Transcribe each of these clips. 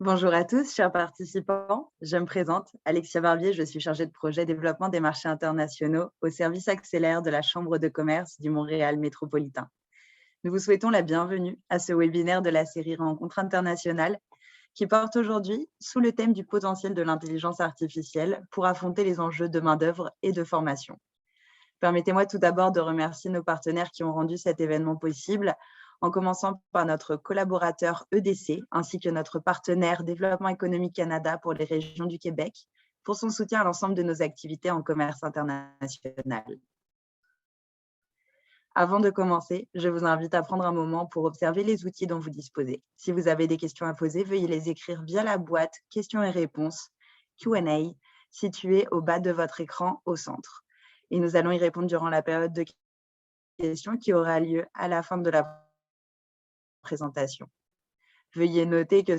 Bonjour à tous, chers participants. Je me présente, Alexia Barbier, je suis chargée de projet développement des marchés internationaux au service accélère de la Chambre de commerce du Montréal métropolitain. Nous vous souhaitons la bienvenue à ce webinaire de la série Rencontres internationales qui porte aujourd'hui sous le thème du potentiel de l'intelligence artificielle pour affronter les enjeux de main-d'œuvre et de formation. Permettez-moi tout d'abord de remercier nos partenaires qui ont rendu cet événement possible, en commençant par notre collaborateur EDC, ainsi que notre partenaire Développement économique Canada pour les régions du Québec, pour son soutien à l'ensemble de nos activités en commerce international. Avant de commencer, je vous invite à prendre un moment pour observer les outils dont vous disposez. Si vous avez des questions à poser, veuillez les écrire via la boîte questions et réponses Q&A située au bas de votre écran au centre. Et nous allons y répondre durant la période de questions qui aura lieu à la fin de la présentation. Veuillez noter que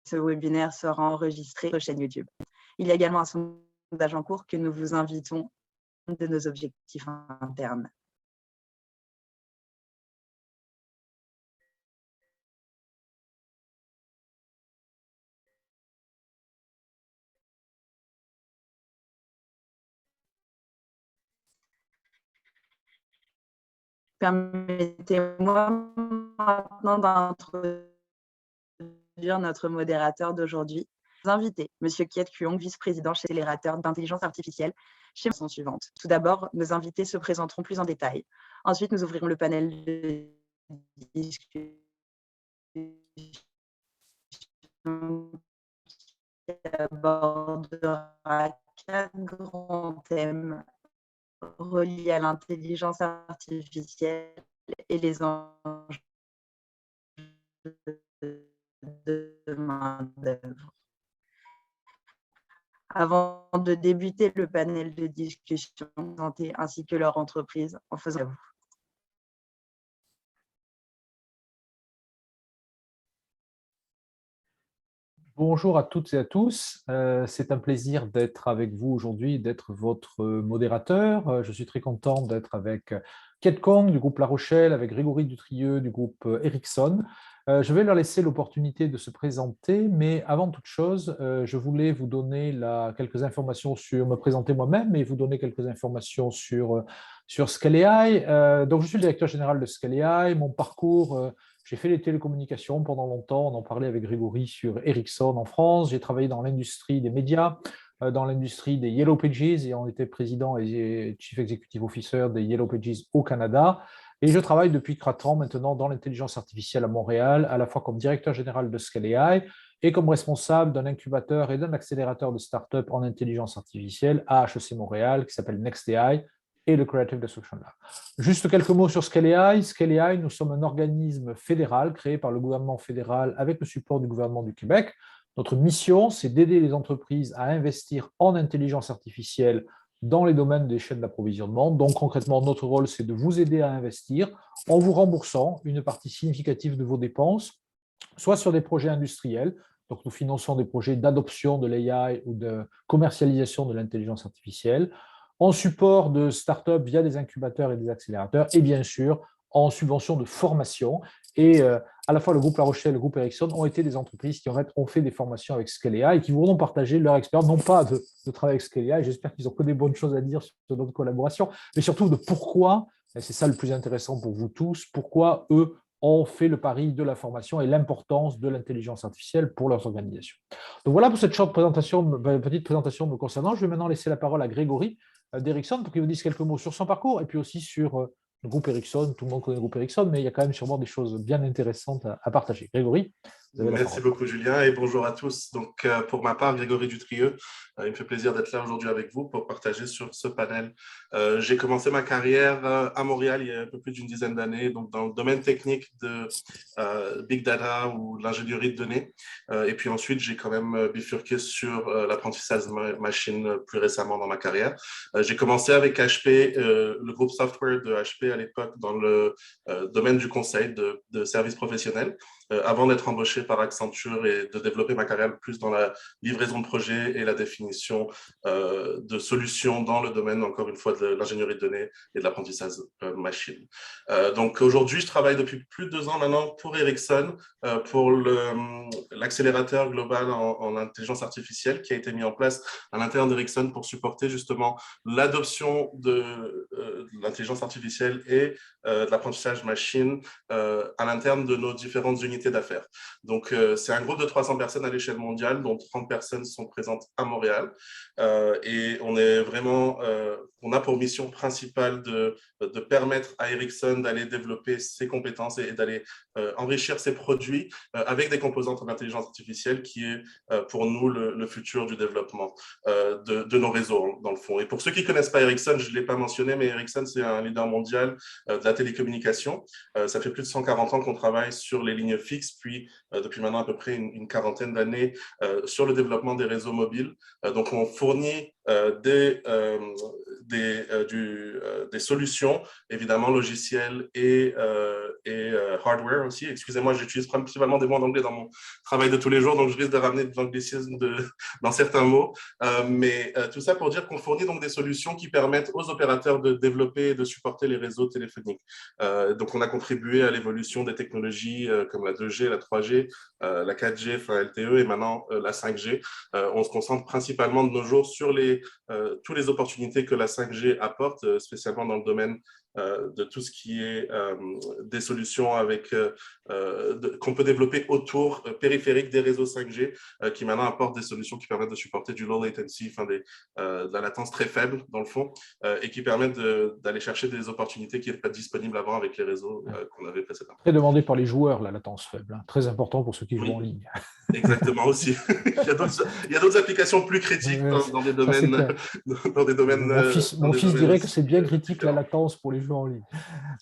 ce webinaire sera enregistré sur notre chaîne YouTube. Il y a également un sondage en cours que nous vous invitons de nos objectifs internes. Permettez-moi maintenant d'introduire notre modérateur d'aujourd'hui. Nos invités, M. Kiet Kuong, vice-président chez Accélérateur d'intelligence artificielle, chez sont suivantes. Tout d'abord, nos invités se présenteront plus en détail. Ensuite, nous ouvrirons le panel de discussion qui abordera 4 grands thèmes reliés à l'intelligence artificielle et les enjeux de main-d'œuvre. Avant de débuter le panel de discussion, santé ainsi que leur entreprise, en faisant à vous. Bonjour à toutes et à tous. C'est un plaisir d'être avec vous aujourd'hui, d'être votre modérateur. Je suis très content d'être avec Kiet Kuong du groupe La Rochelle, avec Grégory Dutrieux du groupe Ericsson. Je vais leur laisser l'opportunité de se présenter, mais avant toute chose, je voulais vous donner quelques informations me présenter moi-même et vous donner quelques informations sur Scale AI. Donc, je suis le directeur général de Scale AI. Mon parcours, j'ai fait les télécommunications pendant longtemps, on en parlait avec Grégory sur Ericsson en France. J'ai travaillé dans l'industrie des médias, dans l'industrie des Yellow Pages, et on était président et Chief Executive Officer des Yellow Pages au Canada. Et je travaille depuis 4 ans maintenant dans l'intelligence artificielle à Montréal, à la fois comme directeur général de Scale AI et comme responsable d'un incubateur et d'un accélérateur de start-up en intelligence artificielle à HEC Montréal qui s'appelle NextAI et le Creative Destruction Lab. Juste quelques mots sur Scale AI. Scale AI, nous sommes un organisme fédéral créé par le gouvernement fédéral avec le support du gouvernement du Québec. Notre mission, c'est d'aider les entreprises à investir en intelligence artificielle dans les domaines des chaînes d'approvisionnement. Donc concrètement, notre rôle, c'est de vous aider à investir en vous remboursant une partie significative de vos dépenses, soit sur des projets industriels. Donc nous finançons des projets d'adoption de l'AI ou de commercialisation de l'intelligence artificielle, en support de start-up via des incubateurs et des accélérateurs, et bien sûr en subvention de formation. Et à la fois le groupe La Rochelle et le groupe Ericsson ont été des entreprises qui ont fait des formations avec Scale AI et qui voudront partager leur expérience, non pas de travail avec Scale AI, j'espère qu'ils ont que des bonnes choses à dire sur notre collaboration, mais surtout de pourquoi, et c'est ça le plus intéressant pour vous tous, pourquoi eux ont fait le pari de la formation et l'importance de l'intelligence artificielle pour leurs organisations. Donc voilà pour cette petite présentation me concernant. Je vais maintenant laisser la parole à Grégory d'Ericsson pour qu'il vous dise quelques mots sur son parcours et puis aussi sur le groupe Ericsson. Tout le monde connaît le groupe Ericsson, mais il y a quand même sûrement des choses bien intéressantes à partager. Grégory, vous avez la parole. Merci beaucoup, Julien, et bonjour à tous. Donc, pour ma part, Grégory Dutrieux, il me fait plaisir d'être là aujourd'hui avec vous pour partager sur ce panel. J'ai commencé ma carrière à Montréal il y a un peu plus d'une dizaine d'années, donc dans le domaine technique de Big Data ou de l'ingénierie de données. Et puis ensuite, j'ai quand même bifurqué sur l'apprentissage machine plus récemment dans ma carrière. J'ai commencé avec HP, le groupe software de HP à l'époque, dans le domaine du conseil de services professionnels, avant d'être embauché par Accenture et de développer ma carrière plus dans la livraison de projets et la définition de solutions dans le domaine, encore une fois, de l'ingénierie de données et de l'apprentissage machine. Donc aujourd'hui, je travaille depuis plus de 2 ans maintenant pour Ericsson, pour l'accélérateur global en intelligence artificielle qui a été mis en place à l'intérieur d'Ericsson pour supporter justement l'adoption de l'intelligence artificielle et de l'apprentissage machine à l'interne de nos différentes unités d'affaires. Donc, c'est un groupe de 300 personnes à l'échelle mondiale, dont 30 personnes sont présentes à Montréal. Et on est vraiment, on a pour mission principale de permettre à Ericsson d'aller développer ses compétences et d'aller enrichir ses produits avec des composantes en intelligence artificielle qui est pour nous le futur du développement de nos réseaux, dans le fond. Et pour ceux qui ne connaissent pas Ericsson, je ne l'ai pas mentionné, mais Ericsson, c'est un leader mondial de la télécommunication. Ça fait plus de 140 ans qu'on travaille sur les lignes fixes, puis depuis maintenant à peu près une quarantaine d'années sur le développement des réseaux mobiles. Donc, on fournit des solutions, évidemment logicielles et hardware aussi. Excusez-moi, j'utilise principalement des mots en anglais dans mon travail de tous les jours, donc je risque de ramener de l'anglicisme dans certains mots. Mais tout ça pour dire qu'on fournit donc des solutions qui permettent aux opérateurs de développer et de supporter les réseaux téléphoniques. Donc, on a contribué à l'évolution des technologies comme la 2G, la 3G, la 4G, enfin LTE et maintenant la 5G. On se concentre principalement de nos jours sur toutes les opportunités que la 5G apporte, spécialement dans le domaine de tout ce qui est des solutions qu'on peut développer autour périphérique des réseaux 5G qui maintenant apportent des solutions qui permettent de supporter du low latency, enfin de la latence très faible dans le fond et qui permettent d'aller chercher des opportunités qui n'étaient pas disponibles avant avec les réseaux qu'on avait précédemment. Très demandé par les joueurs, la latence faible, hein. Très important pour ceux qui jouent en ligne. Exactement aussi. Il y a d'autres applications plus critiques dans des domaines. Mon fils dirait que c'est bien critique la latence pour les jeux en ligne.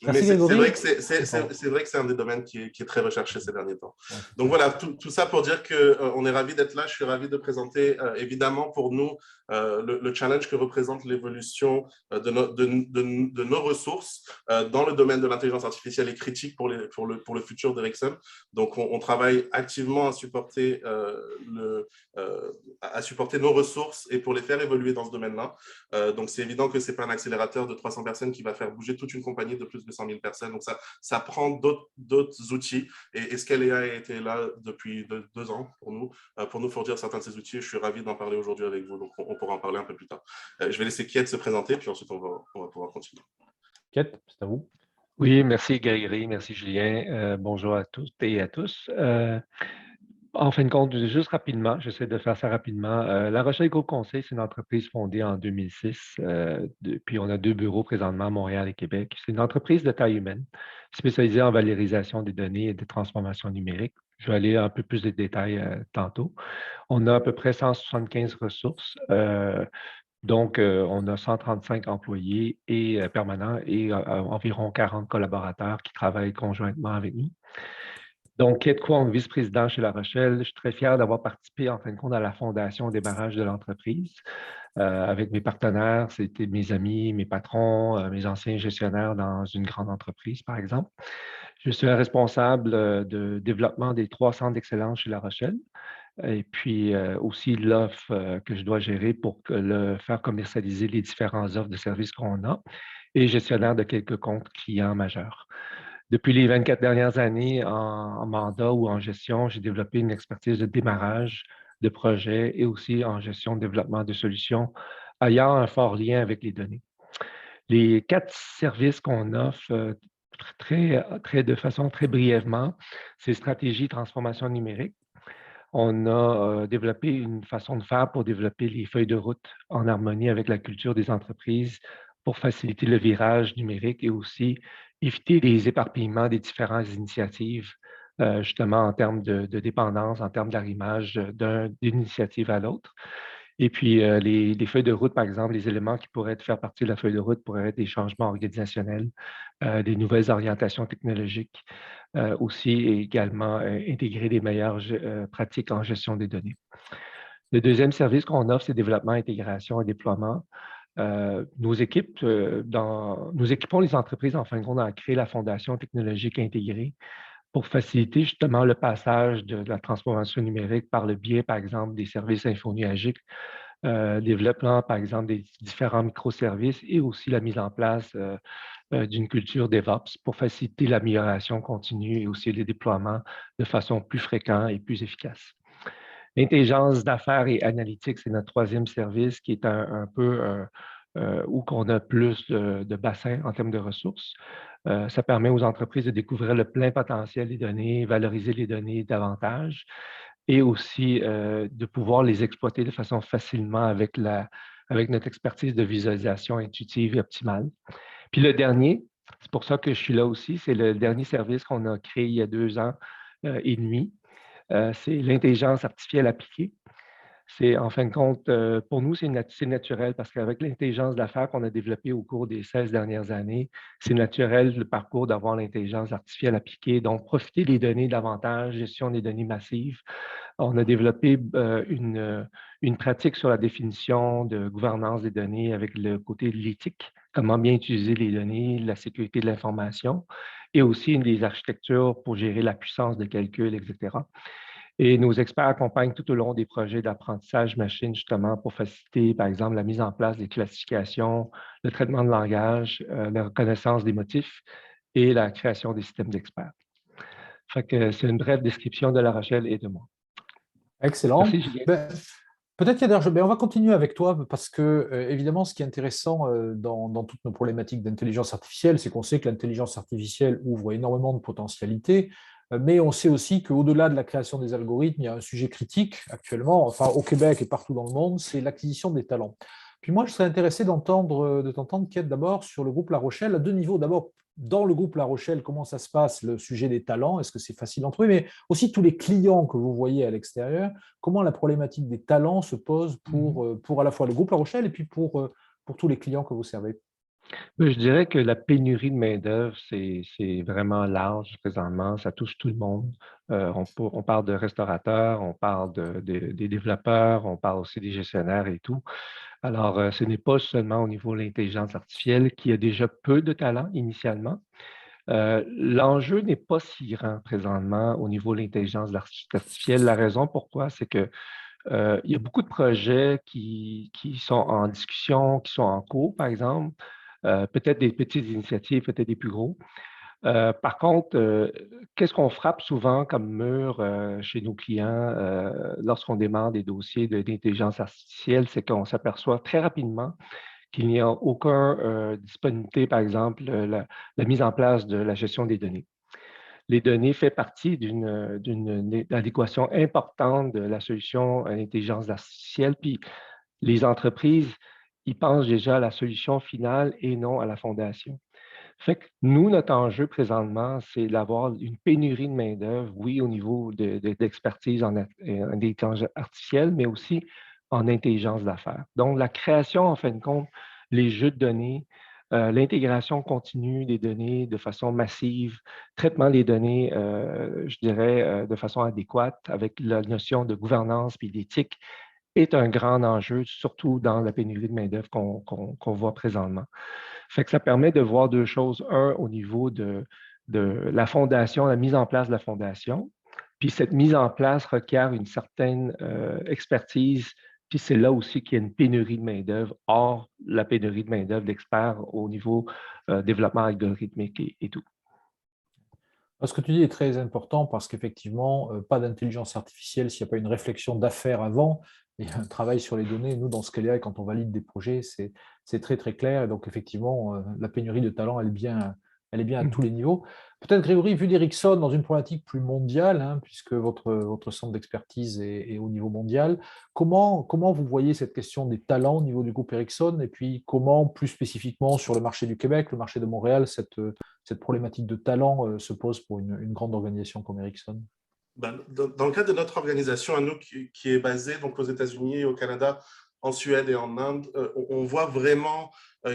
Merci, mais c'est vrai que c'est un des domaines qui est très recherché ces derniers temps. Ouais. Donc voilà, tout ça pour dire qu'on est ravis d'être là. Je suis ravi de présenter évidemment pour nous le challenge que représente l'évolution de nos ressources dans le domaine de l'intelligence artificielle est critique pour le futur d'Ericsson. Donc on travaille activement à supporter nos ressources et pour les faire évoluer dans ce domaine-là. Donc c'est évident que c'est pas un accélérateur de 300 personnes qui va faire bouger toute une compagnie de plus de 100 000 personnes. Donc ça prend d'autres outils et Scale AI a été là depuis 2 ans pour nous fournir certains de ces outils. Je suis ravi d'en parler aujourd'hui avec vous. Donc on pourra en parler un peu plus tard. Je vais laisser Kiet se présenter puis ensuite on va pouvoir continuer. Kiet, c'est à vous. Oui, merci Grégory, merci Julien. Bonjour à toutes et à tous. En fin de compte, juste rapidement, j'essaie de faire ça rapidement. La Rochelle Groupe Conseil, c'est une entreprise fondée en 2006. Puis on a 2 bureaux présentement à Montréal et Québec. C'est une entreprise de taille humaine, spécialisée en valorisation des données et de transformation numérique. Je vais aller un peu plus de détails tantôt. On a à peu près 175 ressources. Donc, on a 135 employés permanents et environ 40 collaborateurs qui travaillent conjointement avec nous. Donc, Kiet Kwong, vice-président chez La Rochelle, je suis très fier d'avoir participé en fin de compte à la fondation au démarrage de l'entreprise. Avec mes partenaires, c'était mes amis, mes patrons, mes anciens gestionnaires dans une grande entreprise, par exemple. Je suis responsable de développement des 3 centres d'excellence chez La Rochelle. Et puis aussi l'offre que je dois gérer pour faire commercialiser les différentes offres de services qu'on a et gestionnaire de quelques comptes clients majeurs. Depuis les 24 dernières années en mandat ou en gestion, j'ai développé une expertise de démarrage de projets et aussi en gestion de développement de solutions ayant un fort lien avec les données. Les 4 services qu'on offre de façon très brièvement, c'est stratégie transformation numérique. On a développé une façon de faire pour développer les feuilles de route en harmonie avec la culture des entreprises pour faciliter le virage numérique et aussi éviter les éparpillements des différentes initiatives, justement en termes de dépendance, en termes d'arrimage d'une initiative à l'autre. Et puis, les feuilles de route, par exemple, les éléments qui pourraient faire partie de la feuille de route pourraient être des changements organisationnels, des nouvelles orientations technologiques, aussi également intégrer des meilleures pratiques en gestion des données. Le deuxième service qu'on offre, c'est développement, intégration et déploiement. Nous équipons les entreprises en fin de compte à créer la fondation technologique intégrée pour faciliter justement le passage de la transformation numérique par le biais, par exemple, des services infonuagiques, développement, par exemple, des différents microservices et aussi la mise en place d'une culture DevOps pour faciliter l'amélioration continue et aussi le déploiement de façon plus fréquente et plus efficace. L'intelligence d'affaires et analytics, c'est notre troisième service qui est un peu où on a plus de bassins en termes de ressources. Ça permet aux entreprises de découvrir le plein potentiel des données, valoriser les données davantage et aussi de pouvoir les exploiter de façon facilement avec notre expertise de visualisation intuitive et optimale. Puis le dernier, c'est pour ça que je suis là aussi, c'est le dernier service qu'on a créé il y a 2 ans et demi. C'est l'intelligence artificielle appliquée. C'est, en fin de compte, pour nous, c'est naturel parce qu'avec l'intelligence d'affaires qu'on a développée au cours des 16 dernières années, c'est naturel le parcours d'avoir l'intelligence artificielle appliquée. Donc, profiter des données davantage, gestion des données massives. On a développé une pratique sur la définition de gouvernance des données avec le côté de l'éthique, comment bien utiliser les données, la sécurité de l'information, et aussi une des architectures pour gérer la puissance de calcul, etc. Et nos experts accompagnent tout au long des projets d'apprentissage machine, justement, pour faciliter, par exemple, la mise en place des classifications, le traitement de langage, la reconnaissance des motifs et la création des systèmes d'experts. Fait que c'est une brève description de La Rochelle et de moi. Excellent. Merci, Julien. Peut-être on va continuer avec toi parce que, évidemment, ce qui est intéressant dans toutes nos problématiques d'intelligence artificielle, c'est qu'on sait que l'intelligence artificielle ouvre énormément de potentialités, mais on sait aussi qu'au-delà de la création des algorithmes, il y a un sujet critique actuellement, enfin au Québec et partout dans le monde, c'est l'acquisition des talents. Puis moi, je serais intéressé de t'entendre, Kate, d'abord sur le groupe La Rochelle, à 2 niveaux. D'abord, dans le groupe La Rochelle, comment ça se passe, le sujet des talents, est-ce que c'est facile d'en trouver, mais aussi tous les clients que vous voyez à l'extérieur, comment la problématique des talents se pose pour à la fois le groupe La Rochelle et puis pour tous les clients que vous servez? Je dirais que la pénurie de main-d'œuvre, c'est vraiment large présentement. Ça touche tout le monde. On parle de restaurateurs, on parle des développeurs, on parle aussi des gestionnaires et tout. Alors, ce n'est pas seulement au niveau de l'intelligence artificielle qui a déjà peu de talent initialement. L'enjeu n'est pas si grand présentement au niveau de l'intelligence artificielle. La raison pourquoi, c'est que il y a beaucoup de projets qui sont en discussion, qui sont en cours, par exemple, peut-être des petites initiatives, peut-être des plus gros. Par contre, qu'est-ce qu'on frappe souvent comme mur chez nos clients lorsqu'on démarre des dossiers d'intelligence artificielle, c'est qu'on s'aperçoit très rapidement qu'il n'y a aucune disponibilité, par exemple, la mise en place de la gestion des données. Les données font partie d'une adéquation importante de la solution à l'intelligence artificielle, puis les entreprises, ils pensent déjà à la solution finale et non à la fondation. Fait que nous, notre enjeu présentement, c'est d'avoir une pénurie de main-d'œuvre, oui, au niveau d'expertise en intelligence artificielle, mais aussi en intelligence d'affaires. Donc, la création, en fin de compte, les jeux de données, l'intégration continue des données de façon massive, traitement des données, je dirais, de façon adéquate avec la notion de gouvernance puis d'éthique est un grand enjeu, surtout dans la pénurie de main-d'œuvre qu'on voit présentement. Fait que ça permet de voir 2 choses. Un, au niveau de la fondation, la mise en place de la fondation. Puis cette mise en place requiert une certaine expertise. Puis c'est là aussi qu'il y a une pénurie de main-d'œuvre, hors la pénurie de main-d'œuvre d'experts au niveau développement algorithmique et tout. Ce que tu dis est très important parce qu'effectivement, pas d'intelligence artificielle s'il n'y a pas une réflexion d'affaires avant et un travail sur les données. Nous, dans Scalia, quand on valide des projets, c'est très, très clair. Et donc, effectivement, la pénurie de talent, elle est bien à tous les niveaux. Peut-être, Grégory, vu d'Ericsson dans une problématique plus mondiale, hein, puisque votre centre d'expertise est au niveau mondial, comment vous voyez cette question des talents au niveau du groupe Ericsson et puis comment, plus spécifiquement, sur le marché du Québec, le marché de Montréal, cette problématique de talent se pose pour une grande organisation comme Ericsson? Dans le cadre de notre organisation, à nous, qui est basée donc, aux États-Unis, au Canada, en Suède et en Inde, on voit vraiment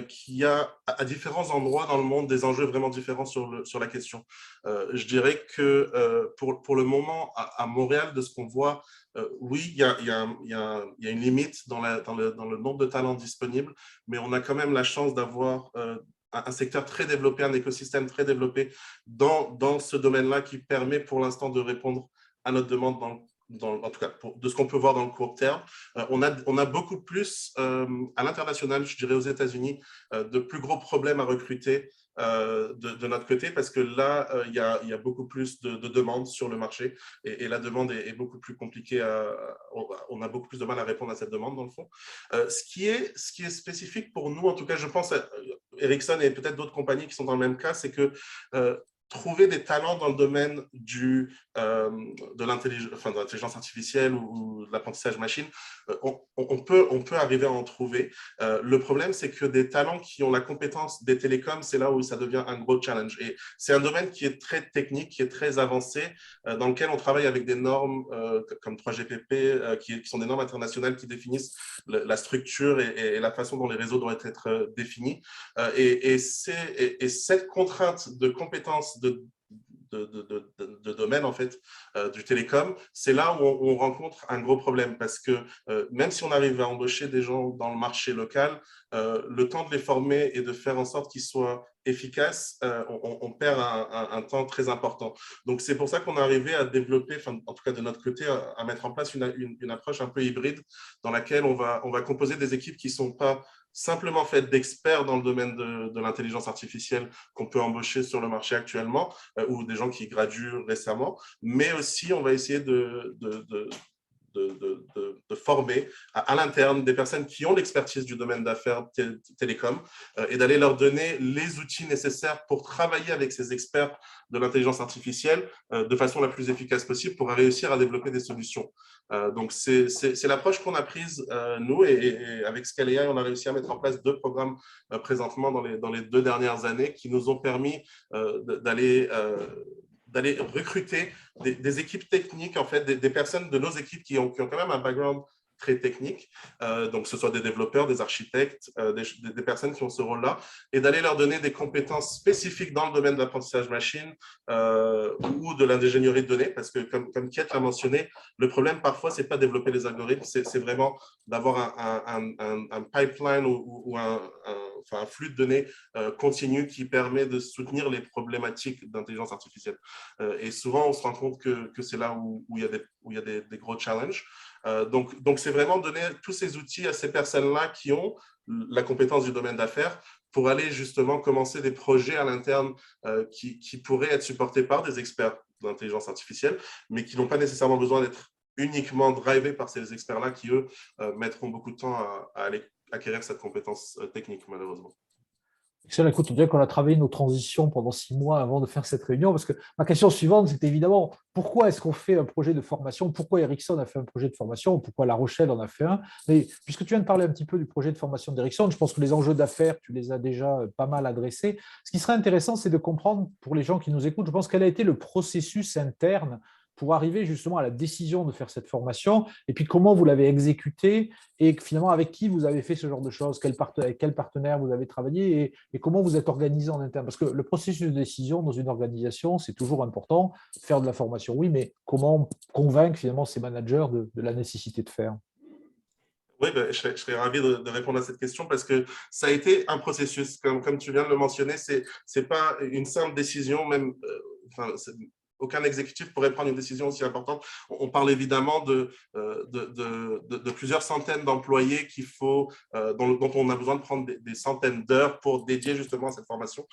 qu'il y a à différents endroits dans le monde des enjeux vraiment différents sur la question. Je dirais que pour le moment, à Montréal, de ce qu'on voit, oui, il y a une limite dans le nombre de talents disponibles, mais on a quand même la chance d'avoir un secteur très développé, un écosystème très développé dans ce domaine-là qui permet pour l'instant de répondre à notre demande en tout cas, de ce qu'on peut voir dans le court terme. On a beaucoup plus à l'international, je dirais aux États-Unis, de plus gros problèmes à recruter de notre côté, parce que là, il y a beaucoup plus de demandes sur le marché et la demande est beaucoup plus compliquée. On a beaucoup plus de mal à répondre à cette demande, dans le fond. Ce qui est spécifique pour nous, en tout cas, je pense à Ericsson et peut-être d'autres compagnies qui sont dans le même cas, c'est que trouver des talents dans le domaine de l'intelligence artificielle ou de l'apprentissage machine, on peut arriver à en trouver. Le problème, c'est que des talents qui ont la compétence des télécoms, c'est là où ça devient un gros challenge. Et c'est un domaine qui est très technique, qui est très avancé, dans lequel on travaille avec des normes comme 3GPP, qui sont des normes internationales qui définissent la structure et la façon dont les réseaux doivent être définis. Et cette contrainte de compétences de domaine en fait du télécom, c'est là où on rencontre un gros problème, parce que même si on arrive à embaucher des gens dans le marché local, le temps de les former et de faire en sorte qu'ils soient efficaces, on perd un temps très important. Donc c'est pour ça qu'on est arrivé à développer, en tout cas de notre côté, à mettre en place une approche un peu hybride dans laquelle on va composer des équipes qui ne sont pas simplement faites d'experts dans le domaine de l'intelligence artificielle qu'on peut embaucher sur le marché actuellement, ou des gens qui graduent récemment, mais aussi on va essayer de former à l'interne des personnes qui ont l'expertise du domaine d'affaires télécom et d'aller leur donner les outils nécessaires pour travailler avec ces experts de l'intelligence artificielle de façon la plus efficace possible pour réussir à développer des solutions. Donc, c'est l'approche qu'on a prise, nous, et avec Scale AI, on a réussi à mettre en place 2 programmes présentement dans les 2 dernières années qui nous ont permis d'aller recruter des équipes techniques, en fait, des personnes de nos équipes qui ont quand même un background très technique, donc que ce soit des développeurs, des architectes, des personnes qui ont ce rôle-là, et d'aller leur donner des compétences spécifiques dans le domaine de l'apprentissage machine ou de l'ingénierie de données, parce que comme Kiet l'a mentionné, le problème parfois, c'est pas développer les algorithmes, c'est vraiment d'avoir un pipeline ou un flux de données continu qui permet de soutenir les problématiques d'intelligence artificielle. Et souvent, on se rend compte que c'est là où il y a des gros challenges. Donc, c'est vraiment donner tous ces outils à ces personnes-là qui ont la compétence du domaine d'affaires pour aller justement commencer des projets à l'interne qui pourraient être supportés par des experts d'intelligence artificielle, mais qui n'ont pas nécessairement besoin d'être uniquement drivés par ces experts-là qui, eux, mettront beaucoup de temps à aller acquérir cette compétence technique, malheureusement. Excellent. Écoute, on dirait qu'on a travaillé nos transitions pendant 6 mois avant de faire cette réunion, parce que ma question suivante, c'est évidemment, pourquoi est-ce qu'on fait un projet de formation? Pourquoi Ericsson a fait un projet de formation? Pourquoi La Rochelle en a fait un? Mais puisque tu viens de parler un petit peu du projet de formation d'Ericsson, je pense que les enjeux d'affaires, tu les as déjà pas mal adressés. Ce qui serait intéressant, c'est de comprendre, pour les gens qui nous écoutent, je pense, quel a été le processus interne pour arriver justement à la décision de faire cette formation, et puis comment vous l'avez exécutée, et finalement avec qui vous avez fait ce genre de choses, avec quel partenaire vous avez travaillé, et comment vous êtes organisé en interne. Parce que le processus de décision dans une organisation, c'est toujours important. Faire de la formation, oui, mais comment convaincre finalement ces managers de la nécessité de faire? Oui, ben, je serais ravi de répondre à cette question parce que ça a été un processus. Comme tu viens de le mentionner, c'est pas une simple décision, même. Aucun exécutif pourrait prendre une décision aussi importante. On parle évidemment de plusieurs centaines d'employés dont on a besoin de prendre des centaines d'heures pour dédier justement à cette formation.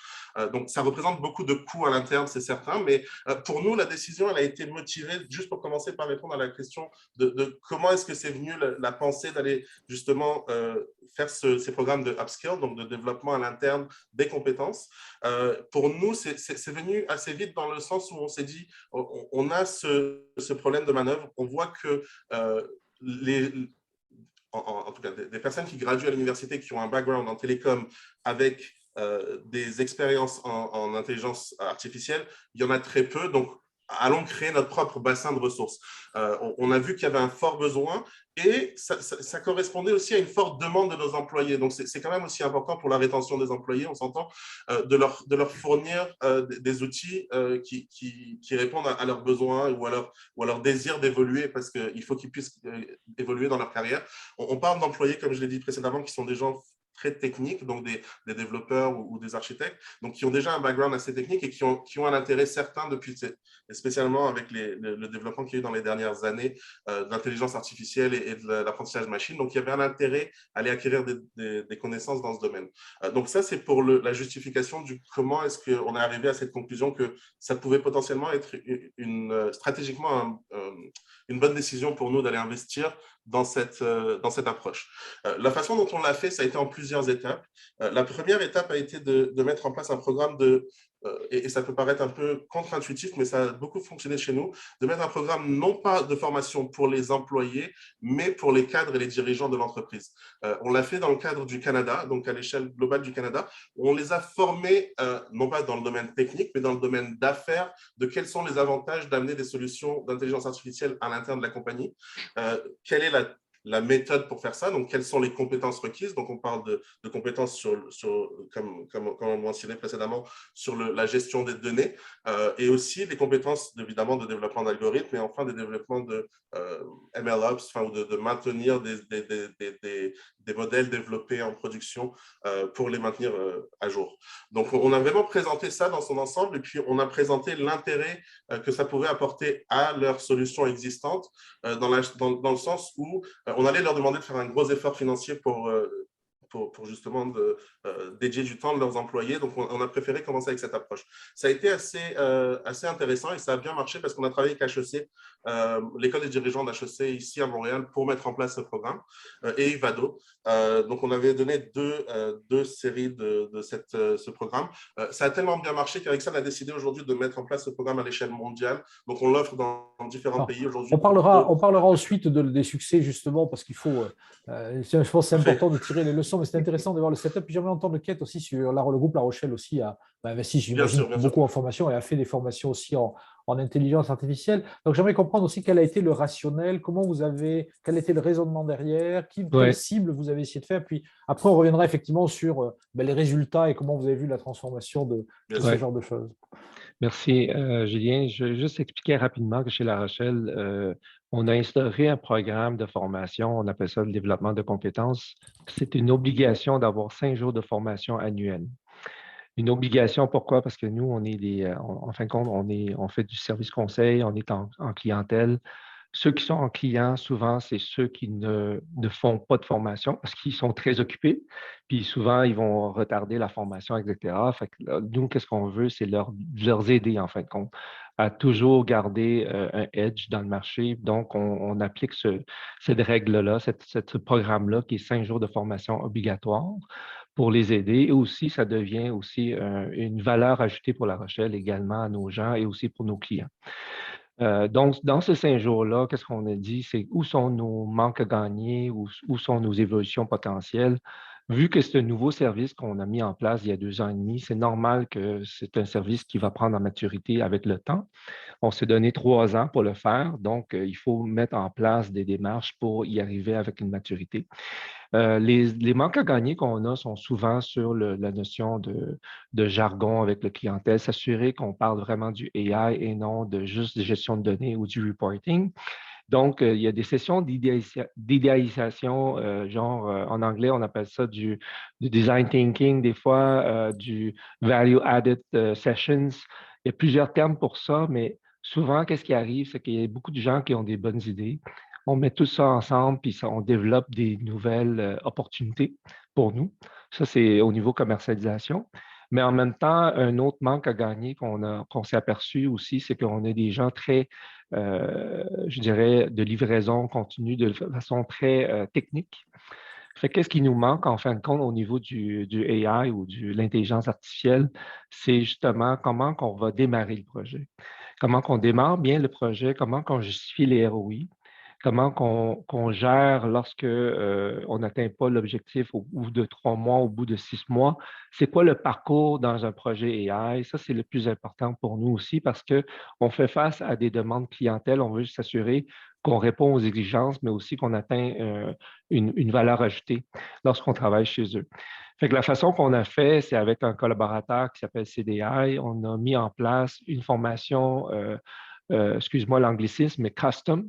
Donc, ça représente beaucoup de coûts à l'interne, c'est certain, mais pour nous, la décision, elle a été motivée, juste pour commencer par répondre à la question de comment est-ce que c'est venu la pensée d'aller justement faire ces programmes de upskill, donc de développement à l'interne des compétences. Pour nous, c'est venu assez vite dans le sens où on s'est dit, on a ce problème de manœuvre. On voit que en tout cas, des personnes qui graduent à l'université, qui ont un background en télécom avec des expériences en intelligence artificielle, il y en a très peu. Donc, allons créer notre propre bassin de ressources. On a vu qu'il y avait un fort besoin et ça correspondait aussi à une forte demande de nos employés. Donc, c'est quand même aussi important pour la rétention des employés, on s'entend, de leur fournir des outils qui répondent à leurs besoins ou à leur désir d'évoluer parce qu'il faut qu'ils puissent évoluer dans leur carrière. On parle d'employés, comme je l'ai dit précédemment, qui sont des gens très techniques, donc des développeurs ou des architectes, donc qui ont déjà un background assez technique et qui ont un intérêt certain depuis, et spécialement avec le développement qu'il y a eu dans les dernières années de l'intelligence artificielle et de l'apprentissage machine. Donc, il y avait un intérêt à aller acquérir des connaissances dans ce domaine. Donc, ça, c'est pour la justification du comment est-ce qu'on est arrivé à cette conclusion que ça pouvait potentiellement être stratégiquement une bonne décision pour nous d'aller investir dans cette approche. La façon dont on l'a fait, ça a été en plusieurs étapes. La première étape a été de mettre en place un programme et ça peut paraître un peu contre-intuitif, mais ça a beaucoup fonctionné chez nous, de mettre un programme non pas de formation pour les employés, mais pour les cadres et les dirigeants de l'entreprise. On l'a fait dans le cadre du Canada, donc à l'échelle globale du Canada, où on les a formés, non pas dans le domaine technique, mais dans le domaine d'affaires, de quels sont les avantages d'amener des solutions d'intelligence artificielle à l'interne de la compagnie, quelle est la méthode pour faire ça, donc quelles sont les compétences requises. Donc on parle de compétences comme on mentionnait précédemment, sur la gestion des données, et aussi des compétences évidemment de développement d'algorithmes et enfin des développements de MLOps, ou de maintenir des modèles développés en production pour les maintenir à jour. Donc on a vraiment présenté ça dans son ensemble et puis on a présenté l'intérêt que ça pouvait apporter à leurs solutions existantes dans le sens où on allait leur demander de faire un gros effort financier pour justement dédier du temps de leurs employés. Donc, on a préféré commencer avec cette approche. Ça a été assez intéressant et ça a bien marché parce qu'on a travaillé avec HEC, l'école des dirigeants d'HEC ici à Montréal pour mettre en place ce programme et Ivado. Donc, on avait donné deux séries de ce programme. Ça a tellement bien marché qu'avec ça, on a décidé aujourd'hui de mettre en place ce programme à l'échelle mondiale. Donc, on l'offre dans différents pays aujourd'hui. On parlera ensuite des succès, justement, parce qu'il faut, je pense que c'est important de tirer les leçons, mais c'est intéressant de voir le setup. Puis j'aimerais entendre Kate aussi sur le groupe La Rochelle aussi a investi, j'imagine, beaucoup en formation et a fait des formations aussi en intelligence artificielle. Donc j'aimerais comprendre aussi quel a été le rationnel, quel était le raisonnement derrière, quelle cible vous avez essayé de faire. Puis après, on reviendra effectivement sur les résultats et comment vous avez vu la transformation de ce genre de choses. Merci, Julien. Je vais juste expliquer rapidement que chez La Rochelle, on a instauré un programme de formation, on appelle ça le développement de compétences. C'est une obligation d'avoir 5 jours de formation annuelle. Une obligation, pourquoi? Parce que nous, on est en fin de compte, on fait du service conseil, on est en clientèle. Ceux qui sont en client, souvent, c'est ceux qui ne font pas de formation parce qu'ils sont très occupés. Puis souvent, ils vont retarder la formation, etc. Fait que là, nous, qu'est-ce qu'on veut? C'est leur aider, en fin de compte, à toujours garder un edge dans le marché. Donc, on applique cette règle-là, ce programme-là qui est 5 jours de formation obligatoire pour les aider. Et aussi, ça devient aussi une valeur ajoutée pour La Rochelle également à nos gens et aussi pour nos clients. Donc, dans ces 5 jours-là, qu'est-ce qu'on a dit? C'est où sont nos manques à gagner, où sont nos évolutions potentielles. Vu que c'est un nouveau service qu'on a mis en place il y a 2 ans et demi, c'est normal que c'est un service qui va prendre en maturité avec le temps. On s'est donné 3 ans pour le faire, donc il faut mettre en place des démarches pour y arriver avec une maturité. Les manques à gagner qu'on a sont souvent sur la notion de jargon avec le clientèle, s'assurer qu'on parle vraiment du AI et non de juste de gestion de données ou du reporting. Donc, il y a des sessions d'idéalisation, en anglais, on appelle ça du design thinking, des fois du value added sessions. Il y a plusieurs termes pour ça, mais souvent, qu'est-ce qui arrive, c'est qu'il y a beaucoup de gens qui ont des bonnes idées. On met tout ça ensemble, puis on développe des nouvelles opportunités pour nous. Ça, c'est au niveau commercialisation. Mais en même temps, un autre manque à gagner qu'on s'est aperçu aussi, c'est qu'on a des gens très, je dirais, de livraison continue de façon très technique. Fait qu'est-ce qui nous manque en fin de compte au niveau du AI ou de l'intelligence artificielle, c'est justement comment qu'on va démarrer le projet. Comment qu'on démarre bien le projet, comment qu'on justifie les ROI. Comment qu'on gère lorsque on n'atteint pas l'objectif au bout de 3 mois, au bout de 6 mois? C'est quoi le parcours dans un projet AI? Ça, c'est le plus important pour nous aussi parce qu'on fait face à des demandes clientèle. On veut juste s'assurer qu'on répond aux exigences, mais aussi qu'on atteint une valeur ajoutée lorsqu'on travaille chez eux. Fait que la façon qu'on a fait, c'est avec un collaborateur qui s'appelle CDI. On a mis en place une formation excuse-moi l'anglicisme, mais custom.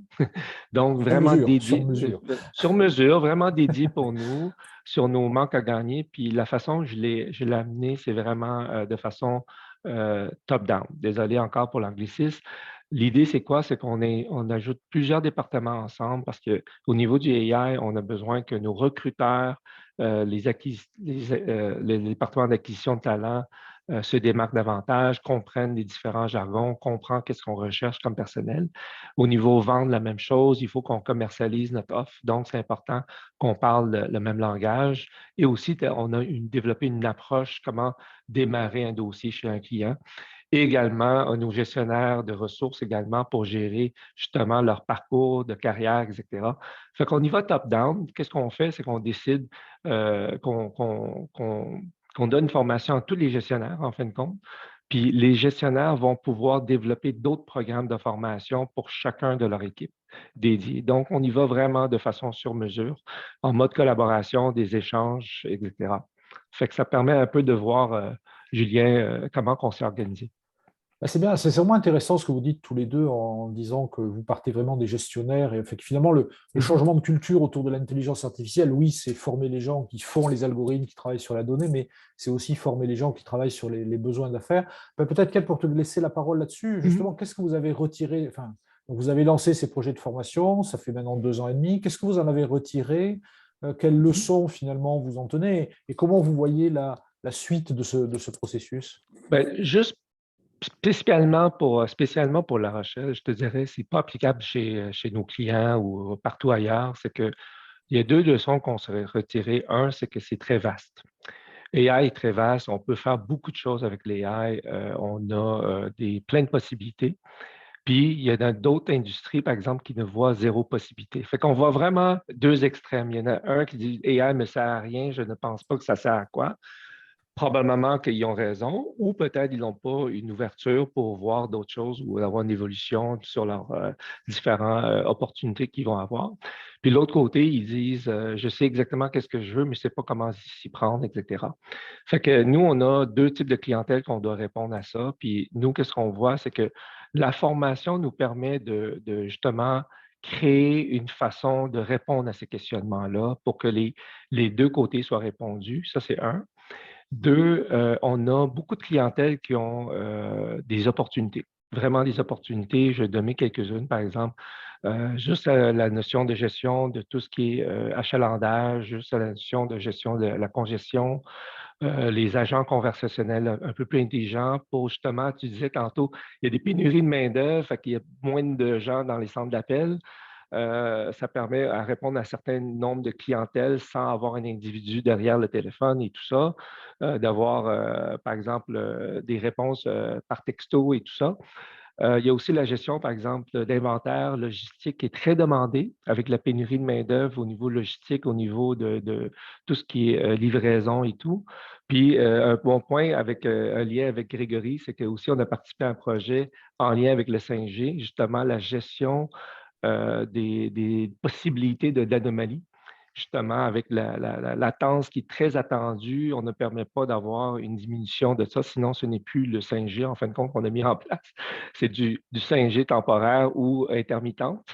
Donc, Sur vraiment mesure, sur dédié, mesure. sur mesure, vraiment dédié pour nous, sur nos manques à gagner. Puis la façon que je l'ai amené, c'est vraiment de façon top-down. Désolé encore pour l'anglicisme. L'idée, c'est quoi? C'est on ajoute plusieurs départements ensemble parce qu'au niveau du AI, on a besoin que nos recruteurs, les départements d'acquisition de talent se démarquent davantage, comprennent les différents jargons, comprennent qu'est-ce qu'on recherche comme personnel. Au niveau vente, la même chose, il faut qu'on commercialise notre offre. Donc, c'est important qu'on parle le même langage. Et aussi, on a développé une approche, comment démarrer un dossier chez un client. Et également, nos gestionnaires de ressources également pour gérer justement leur parcours de carrière, etc. Fait qu'on y va top-down. Qu'est-ce qu'on fait? C'est qu'on décide qu'on donne une formation à tous les gestionnaires, en fin de compte. Puis les gestionnaires vont pouvoir développer d'autres programmes de formation pour chacun de leur équipe dédiée. Donc, on y va vraiment de façon sur mesure, en mode collaboration, des échanges, etc. Fait que ça permet un peu de voir, Julien, comment on s'est organisé. C'est bien, c'est vraiment intéressant ce que vous dites tous les deux en disant que vous partez vraiment des gestionnaires et fait que finalement le changement de culture autour de l'intelligence artificielle, oui, c'est former les gens qui font les algorithmes, qui travaillent sur la donnée, mais c'est aussi former les gens qui travaillent sur les besoins d'affaires. Peut-être Kate, pour te laisser la parole là-dessus, justement, qu'est-ce que vous avez retiré, enfin, donc vous avez lancé ces projets de formation, ça fait maintenant 2 ans et demi, qu'est-ce que vous en avez retiré? Quelles leçons finalement vous en tenez et comment vous voyez la suite de ce processus? Ben, juste spécialement pour La Rochelle, je te dirais, c'est pas applicable chez nos clients ou partout ailleurs. C'est qu'il y a 2 leçons qu'on serait retirées. Un, c'est que c'est très vaste. AI est très vaste. On peut faire beaucoup de choses avec l'AI. On a plein de possibilités. Puis, il y a dans d'autres industries, par exemple, qui ne voient zéro possibilité. Fait qu'on voit vraiment 2 extrêmes. Il y en a un qui dit AI ne me sert à rien, je ne pense pas que ça sert à quoi. Probablement qu'ils ont raison, ou peut-être ils n'ont pas une ouverture pour voir d'autres choses ou avoir une évolution sur leurs différentes opportunités qu'ils vont avoir. Puis de l'autre côté, ils disent je sais exactement qu'est-ce que je veux, mais je ne sais pas comment s'y prendre, etc. Fait que nous, on a 2 types de clientèle qu'on doit répondre à ça. Puis nous, qu'est-ce qu'on voit, c'est que la formation nous permet de justement créer une façon de répondre à ces questionnements-là pour que les 2 côtés soient répondus. Ça, c'est un. 2, on a beaucoup de clientèle qui ont des opportunités, vraiment des opportunités. Je vais donner quelques-unes, par exemple, juste la notion de gestion de tout ce qui est achalandage, juste la notion de gestion de la congestion, les agents conversationnels un peu plus intelligents pour justement, tu disais tantôt, il y a des pénuries de main-d'œuvre, fait qu'il y a moins de gens dans les centres d'appel. Ça permet à répondre à un certain nombre de clientèles sans avoir un individu derrière le téléphone et tout ça, d'avoir, par exemple, des réponses par texto et tout ça. Il y a aussi la gestion, par exemple, d'inventaire logistique qui est très demandée avec la pénurie de main-d'œuvre au niveau logistique, au niveau de tout ce qui est livraison et tout. Puis, un bon point avec un lien avec Grégory, c'est qu'aussi on a participé à un projet en lien avec le 5G, justement la gestion des possibilités d'anomalies, justement avec la latence qui est très attendue. On ne permet pas d'avoir une diminution de ça, sinon ce n'est plus le 5G, en fin de compte, qu'on a mis en place. C'est du 5G temporaire ou intermittente.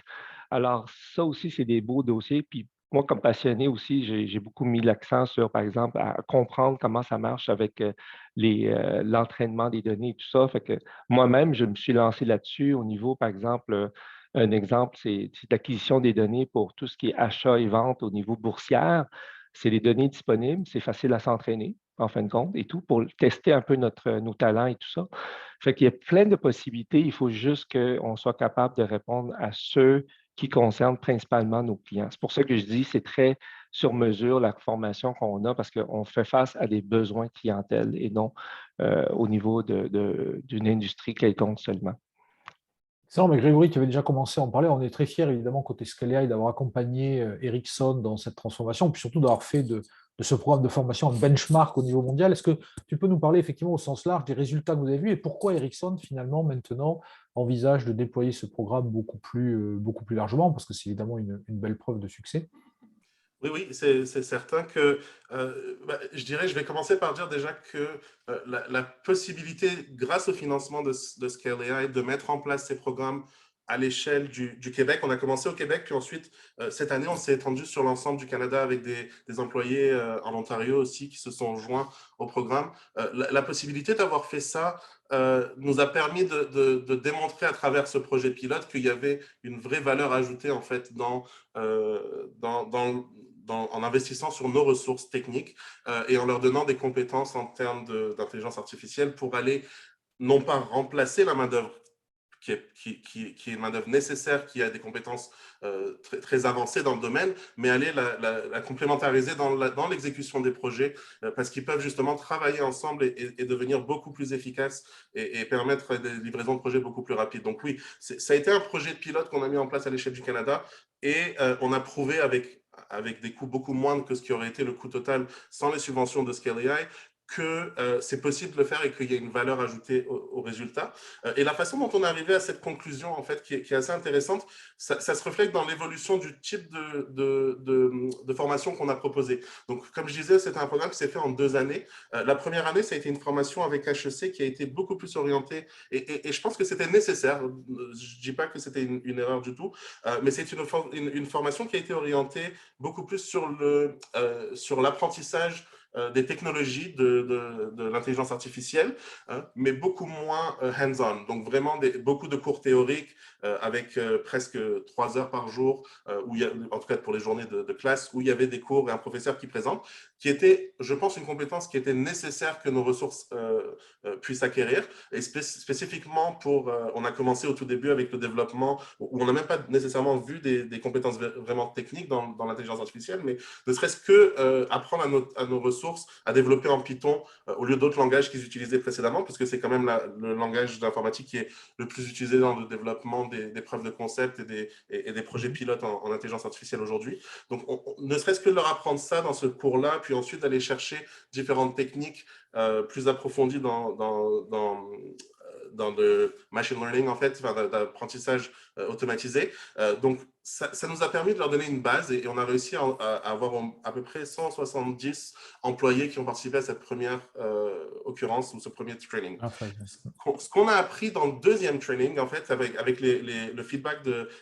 Alors, ça aussi, c'est des beaux dossiers. Puis, moi, comme passionné aussi, j'ai beaucoup mis l'accent sur, par exemple, à comprendre comment ça marche avec l'entraînement des données et tout ça. Fait que moi-même, je me suis lancé là-dessus au niveau, par exemple, un exemple, c'est l'acquisition des données pour tout ce qui est achat et vente au niveau boursière. C'est les données disponibles, c'est facile à s'entraîner, en fin de compte, et tout, pour tester un peu nos talents et tout ça. Fait qu'il y a plein de possibilités. Il faut juste qu'on soit capable de répondre à ceux qui concernent principalement nos clients. C'est pour ça que je dis c'est très sur mesure la formation qu'on a parce qu'on fait face à des besoins clientèle et non au niveau d'une industrie quelconque seulement. Non, mais Grégory, tu avais déjà commencé à en parler. On est très fiers, évidemment, côté Scalea, d'avoir accompagné Ericsson dans cette transformation, puis surtout d'avoir fait de ce programme de formation un benchmark au niveau mondial. Est-ce que tu peux nous parler effectivement au sens large des résultats que vous avez vus et pourquoi Ericsson, finalement, maintenant, envisage de déployer ce programme beaucoup plus largement, parce que c'est évidemment une belle preuve de succès? Oui, oui, c'est certain que, je dirais, je vais commencer par dire déjà que la possibilité, grâce au financement de Scale AI, de mettre en place ces programmes à l'échelle du Québec. On a commencé au Québec, puis ensuite, cette année, on s'est étendu sur l'ensemble du Canada avec des employés en Ontario aussi qui se sont joints au programme. La possibilité d'avoir fait ça nous a permis de démontrer à travers ce projet pilote qu'il y avait une vraie valeur ajoutée en fait en investissant sur nos ressources techniques et en leur donnant des compétences en termes d'intelligence artificielle pour aller non pas remplacer la main-d'œuvre qui est une main-d'œuvre nécessaire, qui a des compétences très, très avancées dans le domaine, mais aller la complémentariser dans l'exécution des projets parce qu'ils peuvent justement travailler ensemble et devenir beaucoup plus efficaces et permettre des livraisons de projets beaucoup plus rapides. Donc oui, ça a été un projet de pilote qu'on a mis en place à l'échelle du Canada et on a prouvé avec des coûts beaucoup moindres que ce qui aurait été le coût total sans les subventions de Scale AI, que c'est possible de le faire et qu'il y a une valeur ajoutée au résultat. Et la façon dont on est arrivé à cette conclusion, en fait, qui est assez intéressante, ça se reflète dans l'évolution du type de formation qu'on a proposé. Donc, comme je disais, c'est un programme qui s'est fait en 2 années. La première année, ça a été une formation avec HEC qui a été beaucoup plus orientée, et je pense que c'était nécessaire. Je ne dis pas que c'était une erreur du tout, mais c'est une formation qui a été orientée beaucoup plus sur l'apprentissage des technologies de l'intelligence artificielle, hein, mais beaucoup moins hands-on. Donc vraiment beaucoup de cours théoriques avec presque 3 heures par jour, où il y a, en tout cas pour les journées de classe, où il y avait des cours et un professeur qui présente, qui était, je pense, une compétence qui était nécessaire que nos ressources puissent acquérir. Et spécifiquement on a commencé au tout début avec le développement, où on n'a même pas nécessairement vu des compétences vraiment techniques dans l'intelligence artificielle, mais ne serait-ce que apprendre à nos ressources à développer en Python au lieu d'autres langages qu'ils utilisaient précédemment, parce que c'est quand même le langage d'informatique qui est le plus utilisé dans le développement des preuves de concept et des projets pilotes en intelligence artificielle aujourd'hui. Donc, ne serait-ce que de leur apprendre ça dans ce cours-là, puis ensuite d'aller chercher différentes techniques plus approfondies dans le machine learning, en fait, d'apprentissage automatisé. Donc, ça nous a permis de leur donner une base et on a réussi à avoir à peu près 170 employés qui ont participé à cette première occurrence ou ce premier training. Ce qu'on a appris dans le deuxième training, en fait, avec le feedback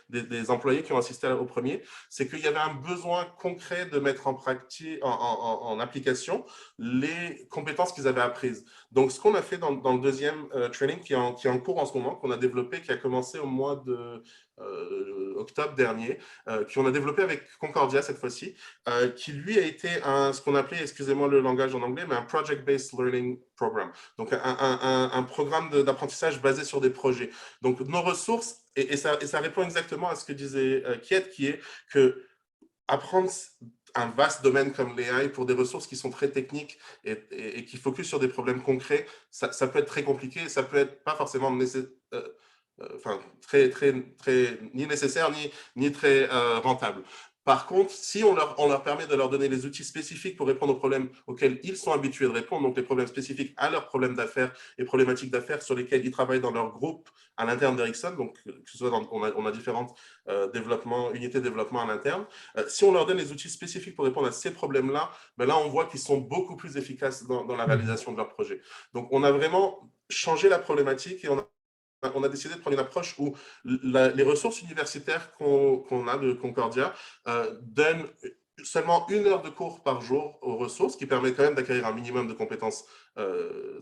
des employés qui ont assisté au premier, c'est qu'il y avait un besoin concret de mettre en application les compétences qu'ils avaient apprises. Donc, ce qu'on a fait dans le deuxième training, qui est en cours en ce moment, qu'on a développé, qui a commencé au mois de octobre dernier, qu'on a développé avec Concordia cette fois-ci, qui lui a été ce qu'on appelait, excusez-moi le langage en anglais, mais un Project-Based Learning Program. Donc, un programme d'apprentissage basé sur des projets. Donc, nos ressources, et ça répond exactement à ce que disait Kiet, qui est que apprendre un vaste domaine comme l'AI pour des ressources qui sont très techniques et qui focusent sur des problèmes concrets, ça peut être très compliqué, ça peut être pas forcément ni nécessaire ni très rentable. Par contre, si on leur permet de leur donner les outils spécifiques pour répondre aux problèmes auxquels ils sont habitués de répondre, donc les problèmes spécifiques à leurs problèmes d'affaires et problématiques d'affaires sur lesquels ils travaillent dans leur groupe à l'interne d'Ericsson, donc que ce soit on a différentes unités de développement à l'interne. Si on leur donne les outils spécifiques pour répondre à ces problèmes-là, ben là, on voit qu'ils sont beaucoup plus efficaces dans la réalisation de leur projet. Donc, on a vraiment changé la problématique et on a décidé de prendre une approche où les ressources universitaires qu'on a de Concordia donnent seulement 1 heure de cours par jour aux ressources, qui permet quand même d'acquérir un minimum de compétences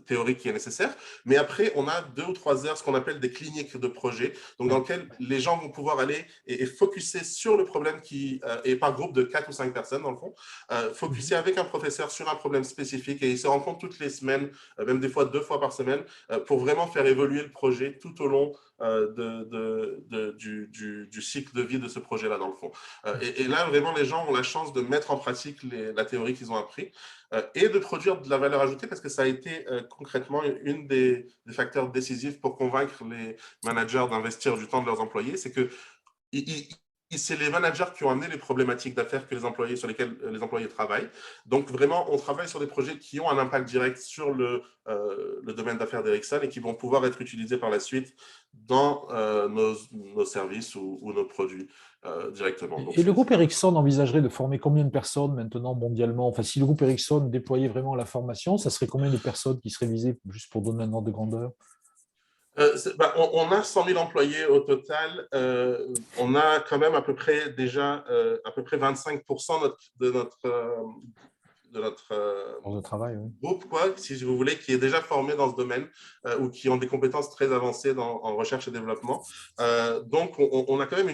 théoriques qui est nécessaire. Mais après, on a 2 ou 3 heures, ce qu'on appelle des cliniques de projet, donc dans lesquelles les gens vont pouvoir aller et focuser sur le problème qui est par groupe de 4 ou 5 personnes, dans le fond, focuser avec un professeur sur un problème spécifique et ils se rencontrent toutes les semaines, même des fois 2 fois par semaine, pour vraiment faire évoluer le projet tout au long du cycle de vie de ce projet-là, dans le fond. Et là, vraiment, les gens ont la chance de mettre en pratique la théorie qu'ils ont appris et de produire de la valeur ajoutée, parce que ça a été concrètement une des facteurs décisifs pour convaincre les managers d'investir du temps de leurs employés. C'est que c'est les managers qui ont amené les problématiques d'affaires sur lesquelles les employés travaillent. Donc, vraiment, on travaille sur des projets qui ont un impact direct sur le domaine d'affaires d'Ericsson et qui vont pouvoir être utilisés par la suite dans nos services ou nos produits directement. Donc, Et le groupe Ericsson envisagerait de former combien de personnes maintenant mondialement? Enfin, si le groupe Ericsson déployait vraiment la formation, ça serait combien de personnes qui seraient visées, juste pour donner un ordre de grandeur? On a 100 000 employés au total. On a quand même à peu près 25% de notre travail, oui. groupe, si vous voulez, qui est déjà formé dans ce domaine ou qui ont des compétences très avancées en recherche et développement. Donc, on a quand même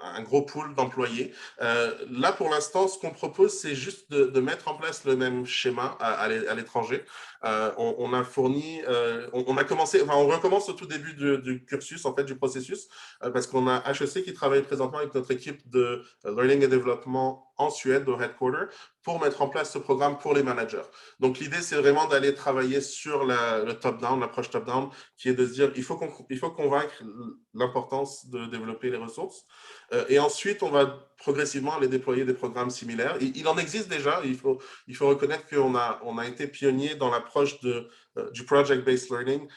un gros pool d'employés. Là, pour l'instant, ce qu'on propose, c'est juste de mettre en place le même schéma à l'étranger. On a fourni, on a commencé, enfin, on recommence au tout début du cursus, en fait, du processus, parce qu'on a HEC qui travaille présentement avec notre équipe de Learning et Développement en Suède, au headquarter, pour mettre en place ce programme pour les managers. Donc, l'idée, c'est vraiment d'aller travailler sur le top-down, l'approche top-down, qui est de se dire, il faut convaincre l'importance de développer les ressources. Et ensuite, on va progressivement aller déployer des programmes similaires. Il en existe déjà. Il faut reconnaître qu'on a été pionnier dans l'approche du project-based learning,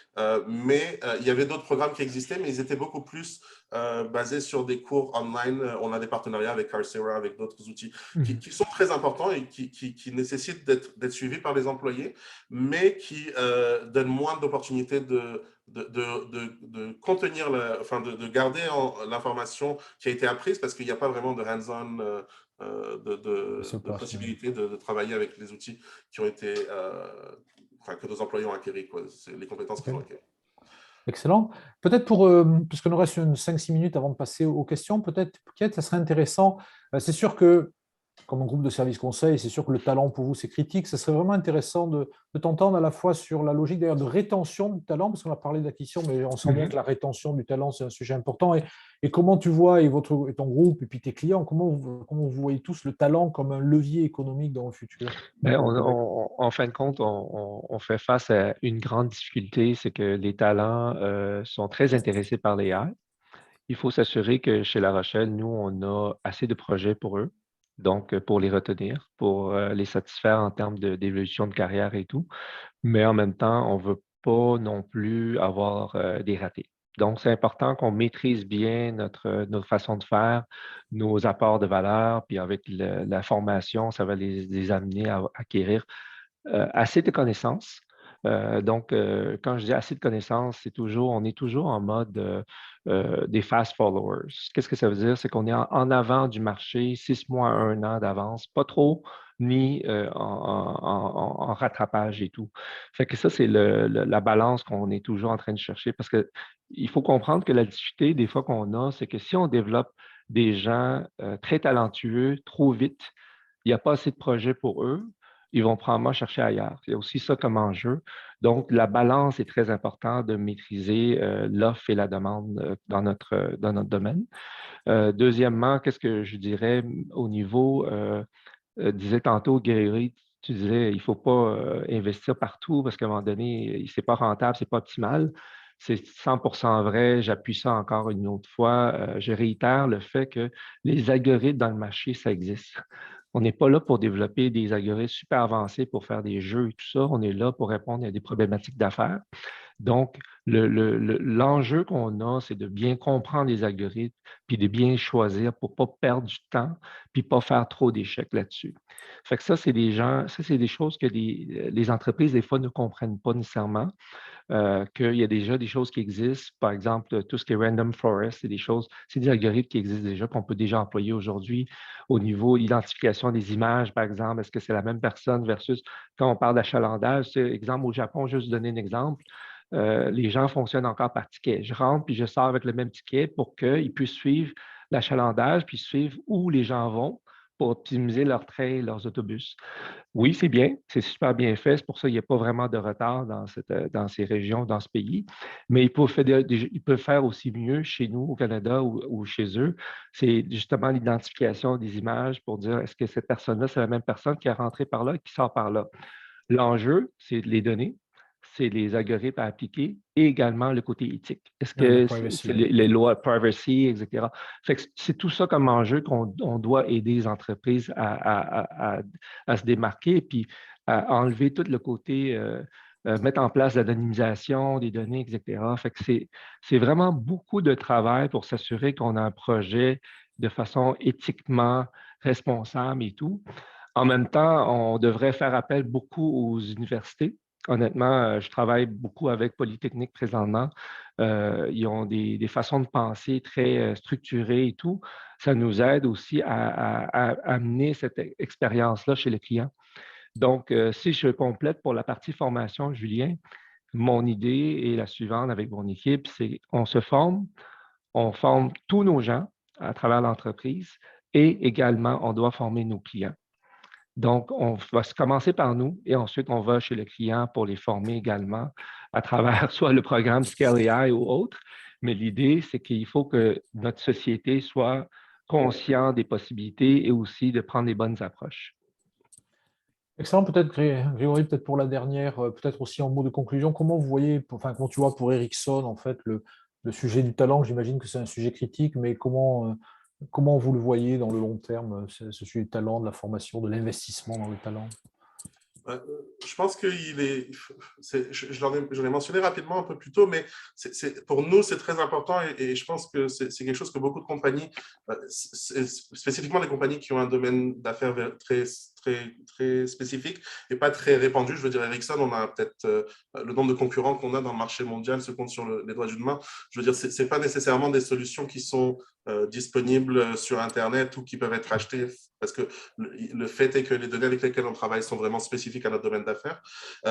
mais il y avait d'autres programmes qui existaient, mais ils étaient beaucoup plus basés sur des cours online. On a des partenariats avec Coursera, avec d'autres outils qui sont très importants et qui nécessitent d'être suivis par les employés, mais qui donnent moins d'opportunités de contenir, de garder l'information qui a été apprise, parce qu'il n'y a pas vraiment de hands-on, de possibilité de travailler avec les outils qui ont été, que nos employés ont acquis, c'est les compétences qu'ils ont acquises. Excellent. Peut-être puisqu'on nous reste 5-6 minutes avant de passer aux questions, peut-être, ça serait intéressant. C'est sûr que, comme un groupe de services conseil, c'est sûr que le talent pour vous, c'est critique. Ce serait vraiment intéressant de t'entendre à la fois sur la logique d'ailleurs de rétention du talent, parce qu'on a parlé d'acquisition, mais on sent bien que la rétention du talent, c'est un sujet important. Et comment tu vois, et ton groupe, et puis tes clients, comment vous voyez tous le talent comme un levier économique dans le futur? En fin de compte, on fait face à une grande difficulté, c'est que les talents sont très intéressés par l'AI. Il faut s'assurer que chez La Rochelle, nous, on a assez de projets pour eux, donc pour les retenir, pour les satisfaire en termes d'évolution de carrière et tout. Mais en même temps, on ne veut pas non plus avoir des ratés. Donc, c'est important qu'on maîtrise bien notre façon de faire, nos apports de valeur, puis avec la formation, ça va les amener à acquérir assez de connaissances. Donc, quand je dis assez de connaissances, on est toujours en mode des fast followers. Qu'est-ce que ça veut dire? C'est qu'on est en avant du marché 6 mois à 1 an d'avance, pas trop, ni en rattrapage et tout. Fait que ça, c'est la balance qu'on est toujours en train de chercher, parce qu'il faut comprendre que la difficulté des fois qu'on a, c'est que si on développe des gens très talentueux trop vite, il n'y a pas assez de projets pour eux, ils vont probablement chercher ailleurs. Il y a aussi ça comme enjeu. Donc, la balance est très importante de maîtriser l'offre et la demande dans notre domaine. Deuxièmement, qu'est-ce que je dirais au niveau, disais tantôt, Guéry, tu disais, il ne faut pas investir partout parce qu'à un moment donné, ce n'est pas rentable, ce n'est pas optimal. C'est 100% vrai, j'appuie ça encore une autre fois. Je réitère le fait que les algorithmes dans le marché, ça existe. On n'est pas là pour développer des algorithmes super avancés pour faire des jeux et tout ça. On est là pour répondre à des problématiques d'affaires. Donc, l'enjeu qu'on a, c'est de bien comprendre les algorithmes, puis de bien choisir pour ne pas perdre du temps, puis pas faire trop d'échecs là-dessus. Fait que ça, c'est des choses que les entreprises, des fois, ne comprennent pas nécessairement. Qu'il y a déjà des choses qui existent. Par exemple, tout ce qui est random forest, c'est des algorithmes qui existent déjà, qu'on peut déjà employer aujourd'hui au niveau d'identification des images, par exemple. Est-ce que c'est la même personne versus quand on parle d'achalandage? Exemple, au Japon, juste donner un exemple. Les gens fonctionnent encore par ticket. Je rentre puis je sors avec le même ticket pour qu'ils puissent suivre l'achalandage puis suivre où les gens vont pour optimiser leurs trains, leurs autobus. Oui, c'est bien, c'est super bien fait. C'est pour ça qu'il n'y a pas vraiment de retard dans ces régions, dans ce pays. Mais ils peuvent faire aussi mieux chez nous, au Canada ou chez eux. C'est justement l'identification des images pour dire est-ce que cette personne-là, c'est la même personne qui est rentrée par là et qui sort par là. L'enjeu, c'est de les donner. c'est les algorithmes à appliquer et également le côté éthique. Est-ce Le que privacy, c'est les lois privacy, etc. Fait que c'est tout ça comme enjeu qu'on doit aider les entreprises à se démarquer et puis à enlever tout le côté, mettre en place l'anonymisation des données, etc. Fait que c'est vraiment beaucoup de travail pour s'assurer qu'on a un projet de façon éthiquement responsable et tout. En même temps, on devrait faire appel beaucoup aux universités. Honnêtement, je travaille beaucoup avec Polytechnique présentement. Ils ont des façons de penser très structurées et tout. Ça nous aide aussi à amener cette expérience-là chez le client. Donc, si je complète pour la partie formation, Julien, mon idée est la suivante avec mon équipe, c'est on se forme, on forme tous nos gens à travers l'entreprise et également, on doit former nos clients. Donc, on va se commencer par nous et ensuite, on va chez le client pour les former également à travers soit le programme Scale AI ou autre. Mais l'idée, c'est qu'il faut que notre société soit consciente des possibilités et aussi de prendre les bonnes approches. Excellent, peut-être Grégory, peut-être pour la dernière, peut-être aussi en mot de conclusion, comment vous voyez, enfin comment tu vois pour Ericsson en fait le sujet du talent, j'imagine que c'est un sujet critique, mais comment vous le voyez dans le long terme, ce sujet du talent, de la formation, de l'investissement dans le talent? Je pense qu'il est, j'en ai mentionné rapidement un peu plus tôt, mais pour nous, c'est très important et je pense que c'est quelque chose que beaucoup de compagnies, spécifiquement les compagnies qui ont un domaine d'affaires très spécifique et pas très répandu. Je veux dire, Ericsson, on a peut-être le nombre de concurrents qu'on a dans le marché mondial se compte sur les doigts d'une main. Je veux dire, ce n'est pas nécessairement des solutions qui sont disponibles sur Internet ou qui peuvent être achetées parce que le fait est que les données avec lesquelles on travaille sont vraiment spécifiques à notre domaine d'affaires.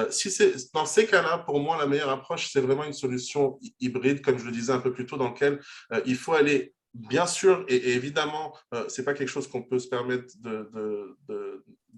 Si c'est dans ces cas-là, pour moi, la meilleure approche, c'est vraiment une solution hybride, comme je le disais un peu plus tôt, dans laquelle il faut aller. Bien sûr, et évidemment, ce n'est pas quelque chose qu'on peut se permettre de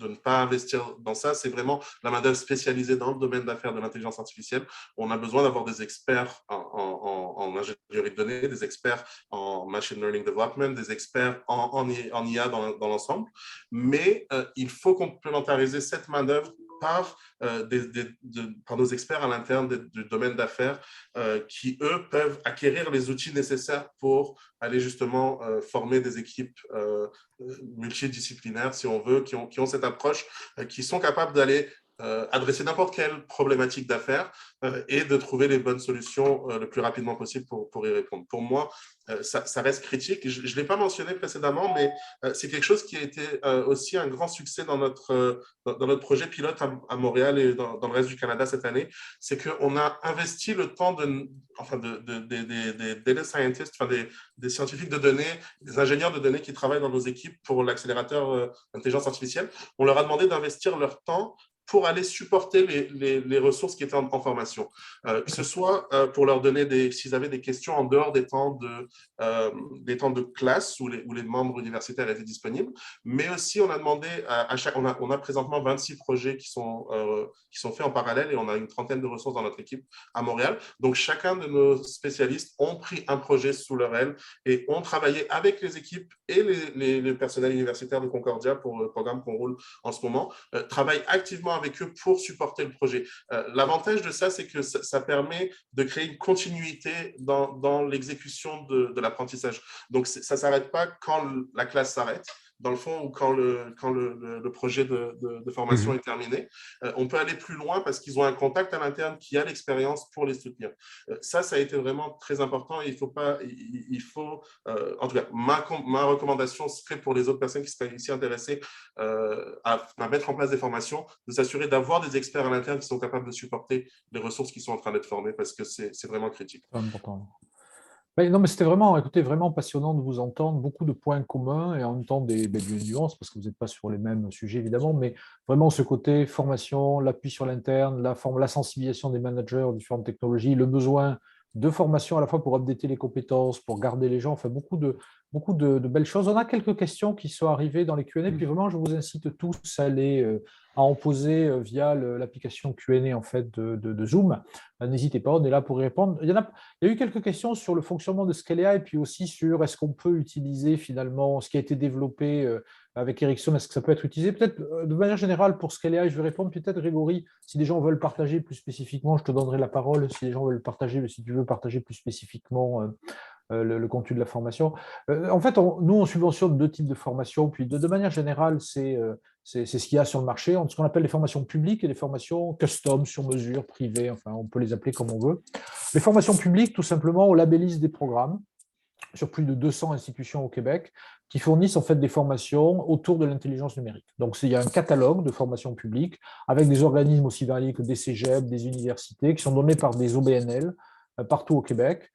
ne pas investir dans ça. C'est vraiment la main-d'œuvre spécialisée dans le domaine d'affaires de l'intelligence artificielle. On a besoin d'avoir des experts en ingénierie de données, des experts en machine learning development, des experts en IA dans l'ensemble. Mais il faut complémentariser cette main-d'œuvre par nos experts à l'interne du domaine d'affaires qui, eux, peuvent acquérir les outils nécessaires pour aller justement former des équipes multidisciplinaires, si on veut, qui ont cette approche, qui sont capables d'aller adresser n'importe quelle problématique d'affaires et de trouver les bonnes solutions le plus rapidement possible pour y répondre. Pour moi, ça reste critique. Je ne l'ai pas mentionné précédemment, mais c'est quelque chose qui a été aussi un grand succès dans notre projet pilote à Montréal et dans le reste du Canada cette année. C'est qu'on a investi le temps des data scientists, des scientifiques de données, des ingénieurs de données qui travaillent dans nos équipes pour l'accélérateur d'intelligence artificielle. On leur a demandé d'investir leur temps pour aller supporter les ressources qui étaient en formation. Que ce soit pour leur donner s'ils avaient des questions en dehors des temps de classe où les membres universitaires étaient disponibles, mais aussi on a demandé on a présentement 26 projets qui sont faits en parallèle et on a une trentaine de ressources dans notre équipe à Montréal. Donc chacun de nos spécialistes ont pris un projet sous leur aile et ont travaillé avec les équipes et les personnels universitaires de Concordia pour le programme qu'on roule en ce moment, travaillent activement avec eux pour supporter le projet. L'avantage de ça, c'est que ça permet de créer une continuité dans l'exécution de l'apprentissage. Donc, ça ne s'arrête pas quand la classe s'arrête. Dans le fond, ou quand le projet de formation est terminé, on peut aller plus loin parce qu'ils ont un contact à l'interne qui a l'expérience pour les soutenir. Ça a été vraiment très important. En tout cas, ma recommandation serait pour les autres personnes qui seraient ici intéressées à mettre en place des formations, de s'assurer d'avoir des experts à l'interne qui sont capables de supporter les ressources qui sont en train d'être formées parce que c'est vraiment critique. C'est important. Non, mais c'était vraiment, écoutez, vraiment passionnant de vous entendre, beaucoup de points communs et en même temps des nuances, parce que vous n'êtes pas sur les mêmes sujets évidemment, mais vraiment ce côté formation, l'appui sur l'interne, la sensibilisation des managers aux différentes technologies, le besoin de formation à la fois pour updater les compétences, pour garder les gens, enfin beaucoup de belles choses. On a quelques questions qui sont arrivées dans les Q&A, puis vraiment je vous incite tous à en poser via l'application Q&A en fait de Zoom. N'hésitez pas, on est là pour y répondre. Il y a eu quelques questions sur le fonctionnement de Scale AI et puis aussi sur est-ce qu'on peut utiliser finalement ce qui a été développé avec Ericsson, est-ce que ça peut être utilisé? Peut-être de manière générale, pour Scale.ai, je vais répondre. Peut-être, Grégory, si les gens veulent partager plus spécifiquement, je te donnerai la parole. Si les gens veulent partager, mais si tu veux partager plus spécifiquement le contenu de la formation. En fait, nous, on subventionne 2 types de formations. Puis, de manière générale, c'est ce qu'il y a sur le marché, ce qu'on appelle les formations publiques et les formations custom, sur mesure, privées. Enfin, on peut les appeler comme on veut. Les formations publiques, tout simplement, on labellise des programmes sur plus de 200 institutions au Québec qui fournissent en fait des formations autour de l'intelligence numérique. Donc, il y a un catalogue de formations publiques avec des organismes aussi variés que des cégeps, des universités, qui sont donnés par des OBNL partout au Québec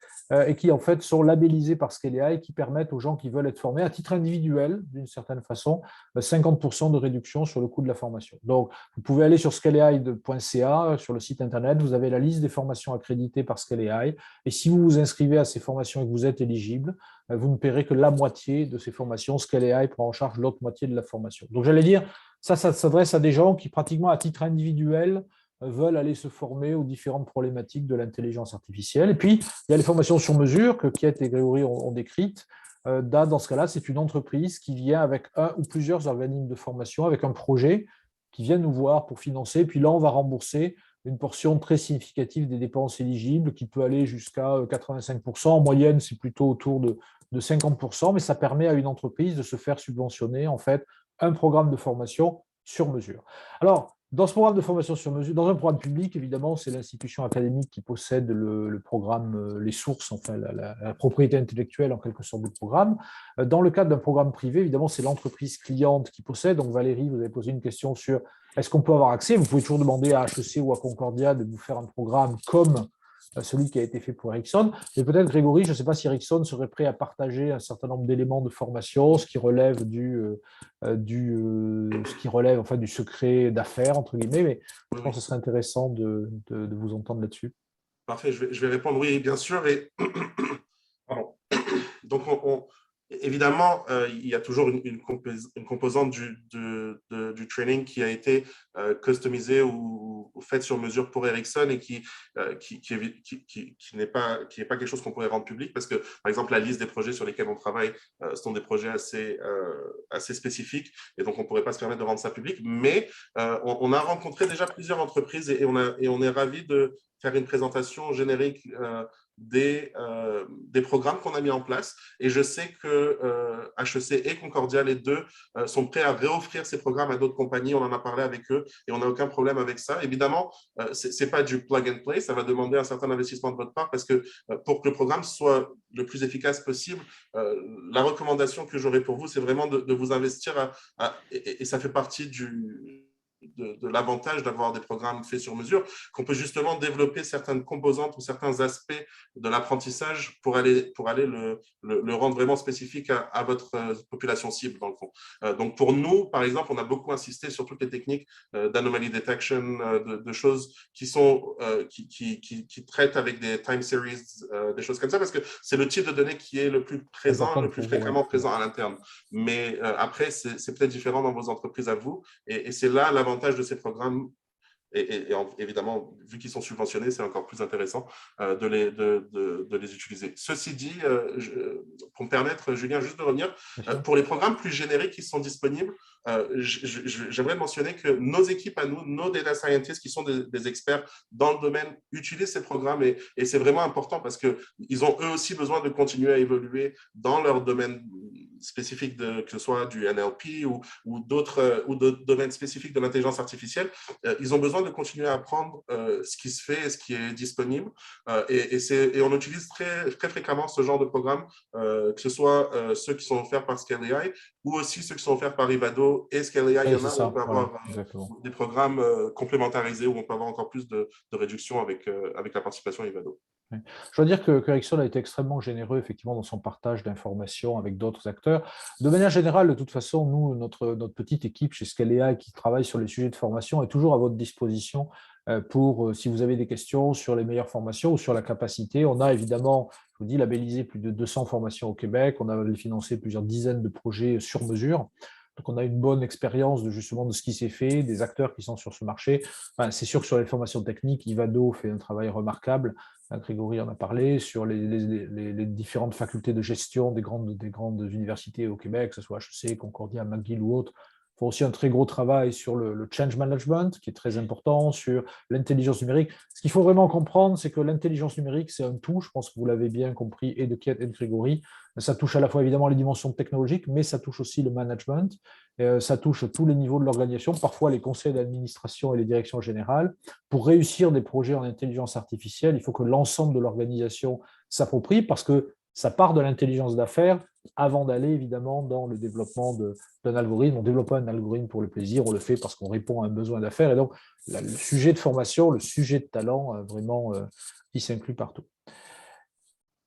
et qui en fait sont labellisés par Scale.ai et qui permettent aux gens qui veulent être formés à titre individuel, d'une certaine façon, 50% de réduction sur le coût de la formation. Donc, vous pouvez aller sur scale.ai.ca, sur le site internet, vous avez la liste des formations accréditées par Scale.ai et si vous vous inscrivez à ces formations et que vous êtes éligible, vous ne paierez que la moitié de ces formations. Scale.ai prend en charge l'autre moitié de la formation. Donc, j'allais dire, ça s'adresse à des gens qui, pratiquement à titre individuel, veulent aller se former aux différentes problématiques de l'intelligence artificielle. Et puis, il y a les formations sur mesure que Kiet et Grégory ont décrites. Dans ce cas-là, c'est une entreprise qui vient avec un ou plusieurs organismes de formation, avec un projet, qui vient nous voir pour financer. Puis là, on va rembourser une portion très significative des dépenses éligibles qui peut aller jusqu'à 85%. En moyenne, c'est plutôt autour de 50%, mais ça permet à une entreprise de se faire subventionner en fait un programme de formation sur mesure. Alors, dans ce programme de formation sur mesure, dans un programme public, évidemment, c'est l'institution académique qui possède le programme, les sources, enfin la propriété intellectuelle en quelque sorte du programme. Dans le cadre d'un programme privé, évidemment, c'est l'entreprise cliente qui possède. Donc Valérie, vous avez posé une question sur est-ce qu'on peut avoir accès? Vous pouvez toujours demander à HEC ou à Concordia de vous faire un programme comme celui qui a été fait pour Ericsson. Mais peut-être, Grégory, je ne sais pas si Ericsson serait prêt à partager un certain nombre d'éléments de formation, ce qui relève enfin, du secret d'affaires, entre guillemets, mais je pense que ce serait intéressant de vous entendre là-dessus. Parfait, je vais répondre oui, bien sûr. Et pardon. Donc, évidemment, il y a toujours une composante du training qui a été customisée ou faite sur mesure pour Ericsson et qui n'est pas quelque chose qu'on pourrait rendre public parce que, par exemple, la liste des projets sur lesquels on travaille sont des projets assez spécifiques et donc on ne pourrait pas se permettre de rendre ça public. Mais on a rencontré déjà plusieurs entreprises et on est ravis de faire une présentation générique des programmes qu'on a mis en place. Et je sais que HEC et Concordia, les deux, sont prêts à réoffrir ces programmes à d'autres compagnies. On en a parlé avec eux et on n'a aucun problème avec ça. Évidemment, ce n'est pas du plug and play. Ça va demander un certain investissement de votre part parce que pour que le programme soit le plus efficace possible, la recommandation que j'aurais pour vous, c'est vraiment de vous investir et ça fait partie de l'avantage d'avoir des programmes faits sur mesure, qu'on peut justement développer certaines composantes ou certains aspects de l'apprentissage pour aller le rendre vraiment spécifique à votre population cible, dans le fond. Donc, pour nous, par exemple, on a beaucoup insisté sur toutes les techniques d'anomaly detection, de choses qui traitent avec des time series, des choses comme ça, parce que c'est le type de données qui est le plus présent, le plus fréquemment présent à l'interne. Mais après, c'est peut-être différent dans vos entreprises à vous, et c'est là l'avantage de ces programmes, et évidemment, vu qu'ils sont subventionnés, c'est encore plus intéressant de les utiliser. Ceci dit, pour me permettre, Julien, juste de revenir, pour les programmes plus génériques qui sont disponibles, j'aimerais mentionner que nos équipes à nous, nos data scientists qui sont des experts dans le domaine, utilisent ces programmes et c'est vraiment important parce qu'ils ont eux aussi besoin de continuer à évoluer dans leur domaine spécifique, que ce soit du NLP ou d'autres domaines spécifiques de l'intelligence artificielle. Ils ont besoin de continuer à apprendre ce qui se fait et ce qui est disponible. Et on utilise très, très fréquemment ce genre de programme, que ce soit ceux qui sont offerts par Scale.ai ou aussi ceux qui sont offerts par Ivado et Scale.ai. Il y en a où on peut avoir des programmes complémentarisés où on peut avoir encore plus de réduction avec la participation à Ivado. Je dois dire que Ericsson a été extrêmement généreux effectivement dans son partage d'informations avec d'autres acteurs. De manière générale, de toute façon, nous, notre petite équipe chez Scale.ai qui travaille sur les sujets de formation est toujours à votre disposition pour, si vous avez des questions sur les meilleures formations ou sur la capacité. On a évidemment, je vous dis, labellisé plus de 200 formations au Québec. On a financé plusieurs dizaines de projets sur mesure. Donc, on a une bonne expérience de ce qui s'est fait, des acteurs qui sont sur ce marché. Enfin, c'est sûr que sur les formations techniques, Ivado fait un travail remarquable. Grégory en a parlé, sur les différentes facultés de gestion des grandes universités au Québec, que ce soit HEC, Concordia, McGill ou autres. Il faut aussi un très gros travail sur le change management, qui est très important, sur l'intelligence numérique. Ce qu'il faut vraiment comprendre, c'est que l'intelligence numérique, c'est un tout. Je pense que vous l'avez bien compris, et de Kiet et de Grégory. Ça touche à la fois évidemment les dimensions technologiques, mais ça touche aussi le management. Ça touche tous les niveaux de l'organisation, parfois les conseils d'administration et les directions générales. Pour réussir des projets en intelligence artificielle, il faut que l'ensemble de l'organisation s'approprie, parce que ça part de l'intelligence d'affaires avant d'aller évidemment dans le développement d'un algorithme. On ne développe pas un algorithme pour le plaisir, on le fait parce qu'on répond à un besoin d'affaires. Et donc, le sujet de formation, le sujet de talent, vraiment, il s'inclut partout.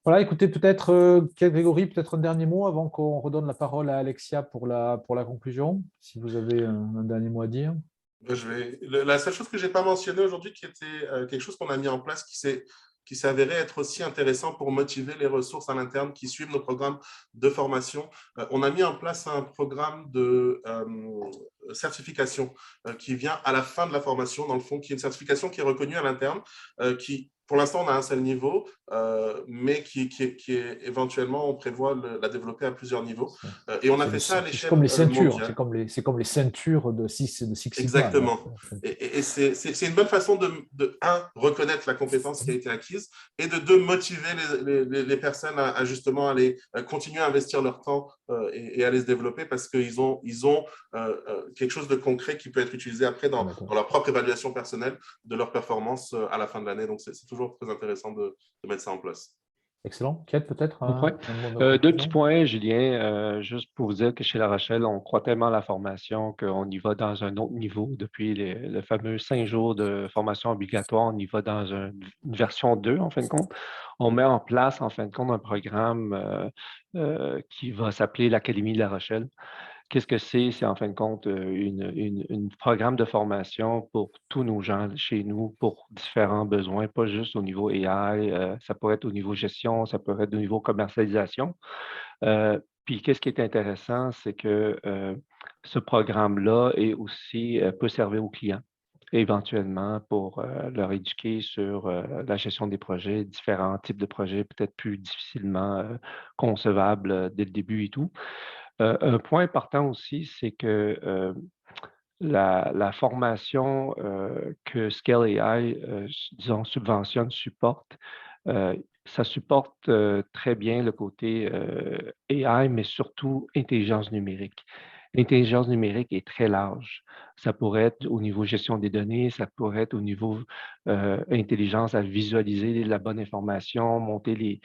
Voilà, écoutez, peut-être, Grégory, peut-être un dernier mot avant qu'on redonne la parole à Alexia pour la conclusion, si vous avez un dernier mot à dire. La seule chose que je n'ai pas mentionnée aujourd'hui, qui était quelque chose qu'on a mis en place, qui s'est avéré être aussi intéressant pour motiver les ressources à l'interne qui suivent nos programmes de formation. On a mis en place un programme de certification qui vient à la fin de la formation, dans le fond, qui est une certification qui est reconnue à l'interne, qui, pour l'instant, on a un seul niveau, mais qui est éventuellement, on prévoit la développer à plusieurs niveaux. Et on a fait ça à l'échelle mondiale. C'est comme les ceintures de Six Sigma. Exactement. Et c'est une bonne façon de reconnaître la compétence qui a été acquise, et de deux, motiver les personnes à justement aller continuer à investir leur temps et à aller se développer, parce qu'ils ont quelque chose de concret qui peut être utilisé après dans leur propre évaluation personnelle de leur performance à la fin de l'année. Donc, c'est toujours très intéressant de mettre ça en place. Excellent. Kiet, peut-être deux petits points, Julien. Juste pour vous dire que chez La Rochelle, on croit tellement à la formation qu'on y va dans un autre niveau. Depuis le fameux 5 jours de formation obligatoire, on y va dans une version 2, en fin de compte. On met en place, en fin de compte, un programme qui va s'appeler l'Académie de La Rochelle. Qu'est-ce que c'est? C'est en fin de compte un programme de formation pour tous nos gens chez nous, pour différents besoins, pas juste au niveau AI, ça pourrait être au niveau gestion, ça pourrait être au niveau commercialisation. Puis qu'est-ce qui est intéressant, c'est que ce programme-là est aussi peut servir aux clients, éventuellement, pour leur éduquer sur la gestion des projets, différents types de projets, peut-être plus difficilement concevables dès le début et tout. Un point important aussi, c'est que la formation que Scale AI, disons, subventionne, supporte, ça supporte très bien le côté AI, mais surtout intelligence numérique. L'intelligence numérique est très large. Ça pourrait être au niveau gestion des données, ça pourrait être au niveau intelligence à visualiser la bonne information, monter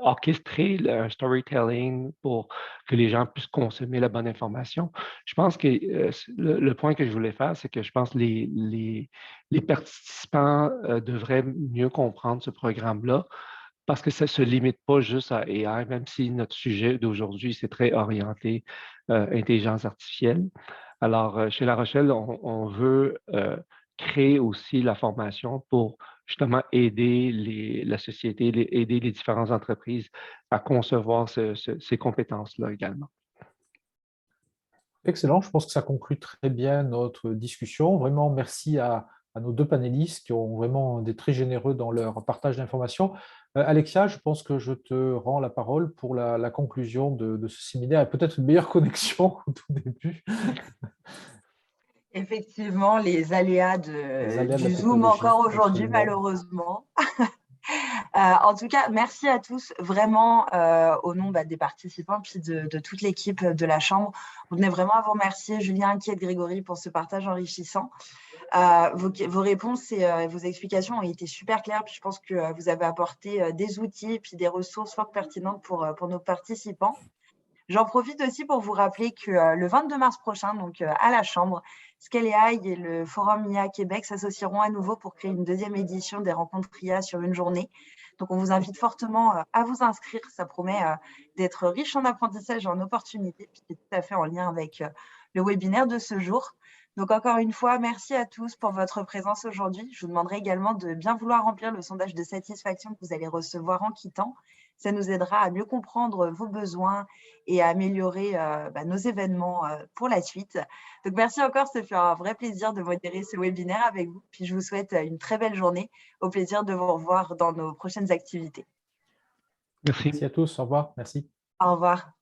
orchestrer un storytelling pour que les gens puissent consommer la bonne information. Je pense que le point que je voulais faire, c'est que je pense que les participants devraient mieux comprendre ce programme-là, parce que ça ne se limite pas juste à AI, même si notre sujet d'aujourd'hui, c'est très orienté intelligence artificielle. Alors, chez La Rochelle, on veut créer aussi la formation pour justement aider la société, aider les différentes entreprises à concevoir ces compétences-là également. Excellent, je pense que ça conclut très bien notre discussion. Vraiment, merci à nos deux panélistes qui ont vraiment été très généreux dans leur partage d'informations. Alexia, je pense que je te rends la parole pour la conclusion de ce séminaire, et peut-être une meilleure connexion au tout début. Effectivement, les aléas du Zoom encore aujourd'hui, malheureusement. En tout cas, merci à tous, vraiment, au nom des participants puis de toute l'équipe de la Chambre. On tenait vraiment à vous remercier, Julien, Kiet, Grégory, pour ce partage enrichissant. Vos réponses et vos explications ont été super claires. Puis je pense que vous avez apporté des outils et puis des ressources fort pertinentes pour nos participants. J'en profite aussi pour vous rappeler que le 22 mars prochain, donc à la Chambre, Scale AI et le Forum IA Québec s'associeront à nouveau pour créer une deuxième édition des rencontres IA sur une journée. Donc, on vous invite fortement à vous inscrire. Ça promet d'être riche en apprentissage et en opportunités. Puis c'est tout à fait en lien avec le webinaire de ce jour. Donc, encore une fois, merci à tous pour votre présence aujourd'hui. Je vous demanderai également de bien vouloir remplir le sondage de satisfaction que vous allez recevoir en quittant. Ça nous aidera à mieux comprendre vos besoins et à améliorer nos événements pour la suite. Donc, merci encore, ça fait un vrai plaisir de modérer ce webinaire avec vous. Puis, je vous souhaite une très belle journée. Au plaisir de vous revoir dans nos prochaines activités. Merci. Merci à tous. Au revoir. Merci. Au revoir.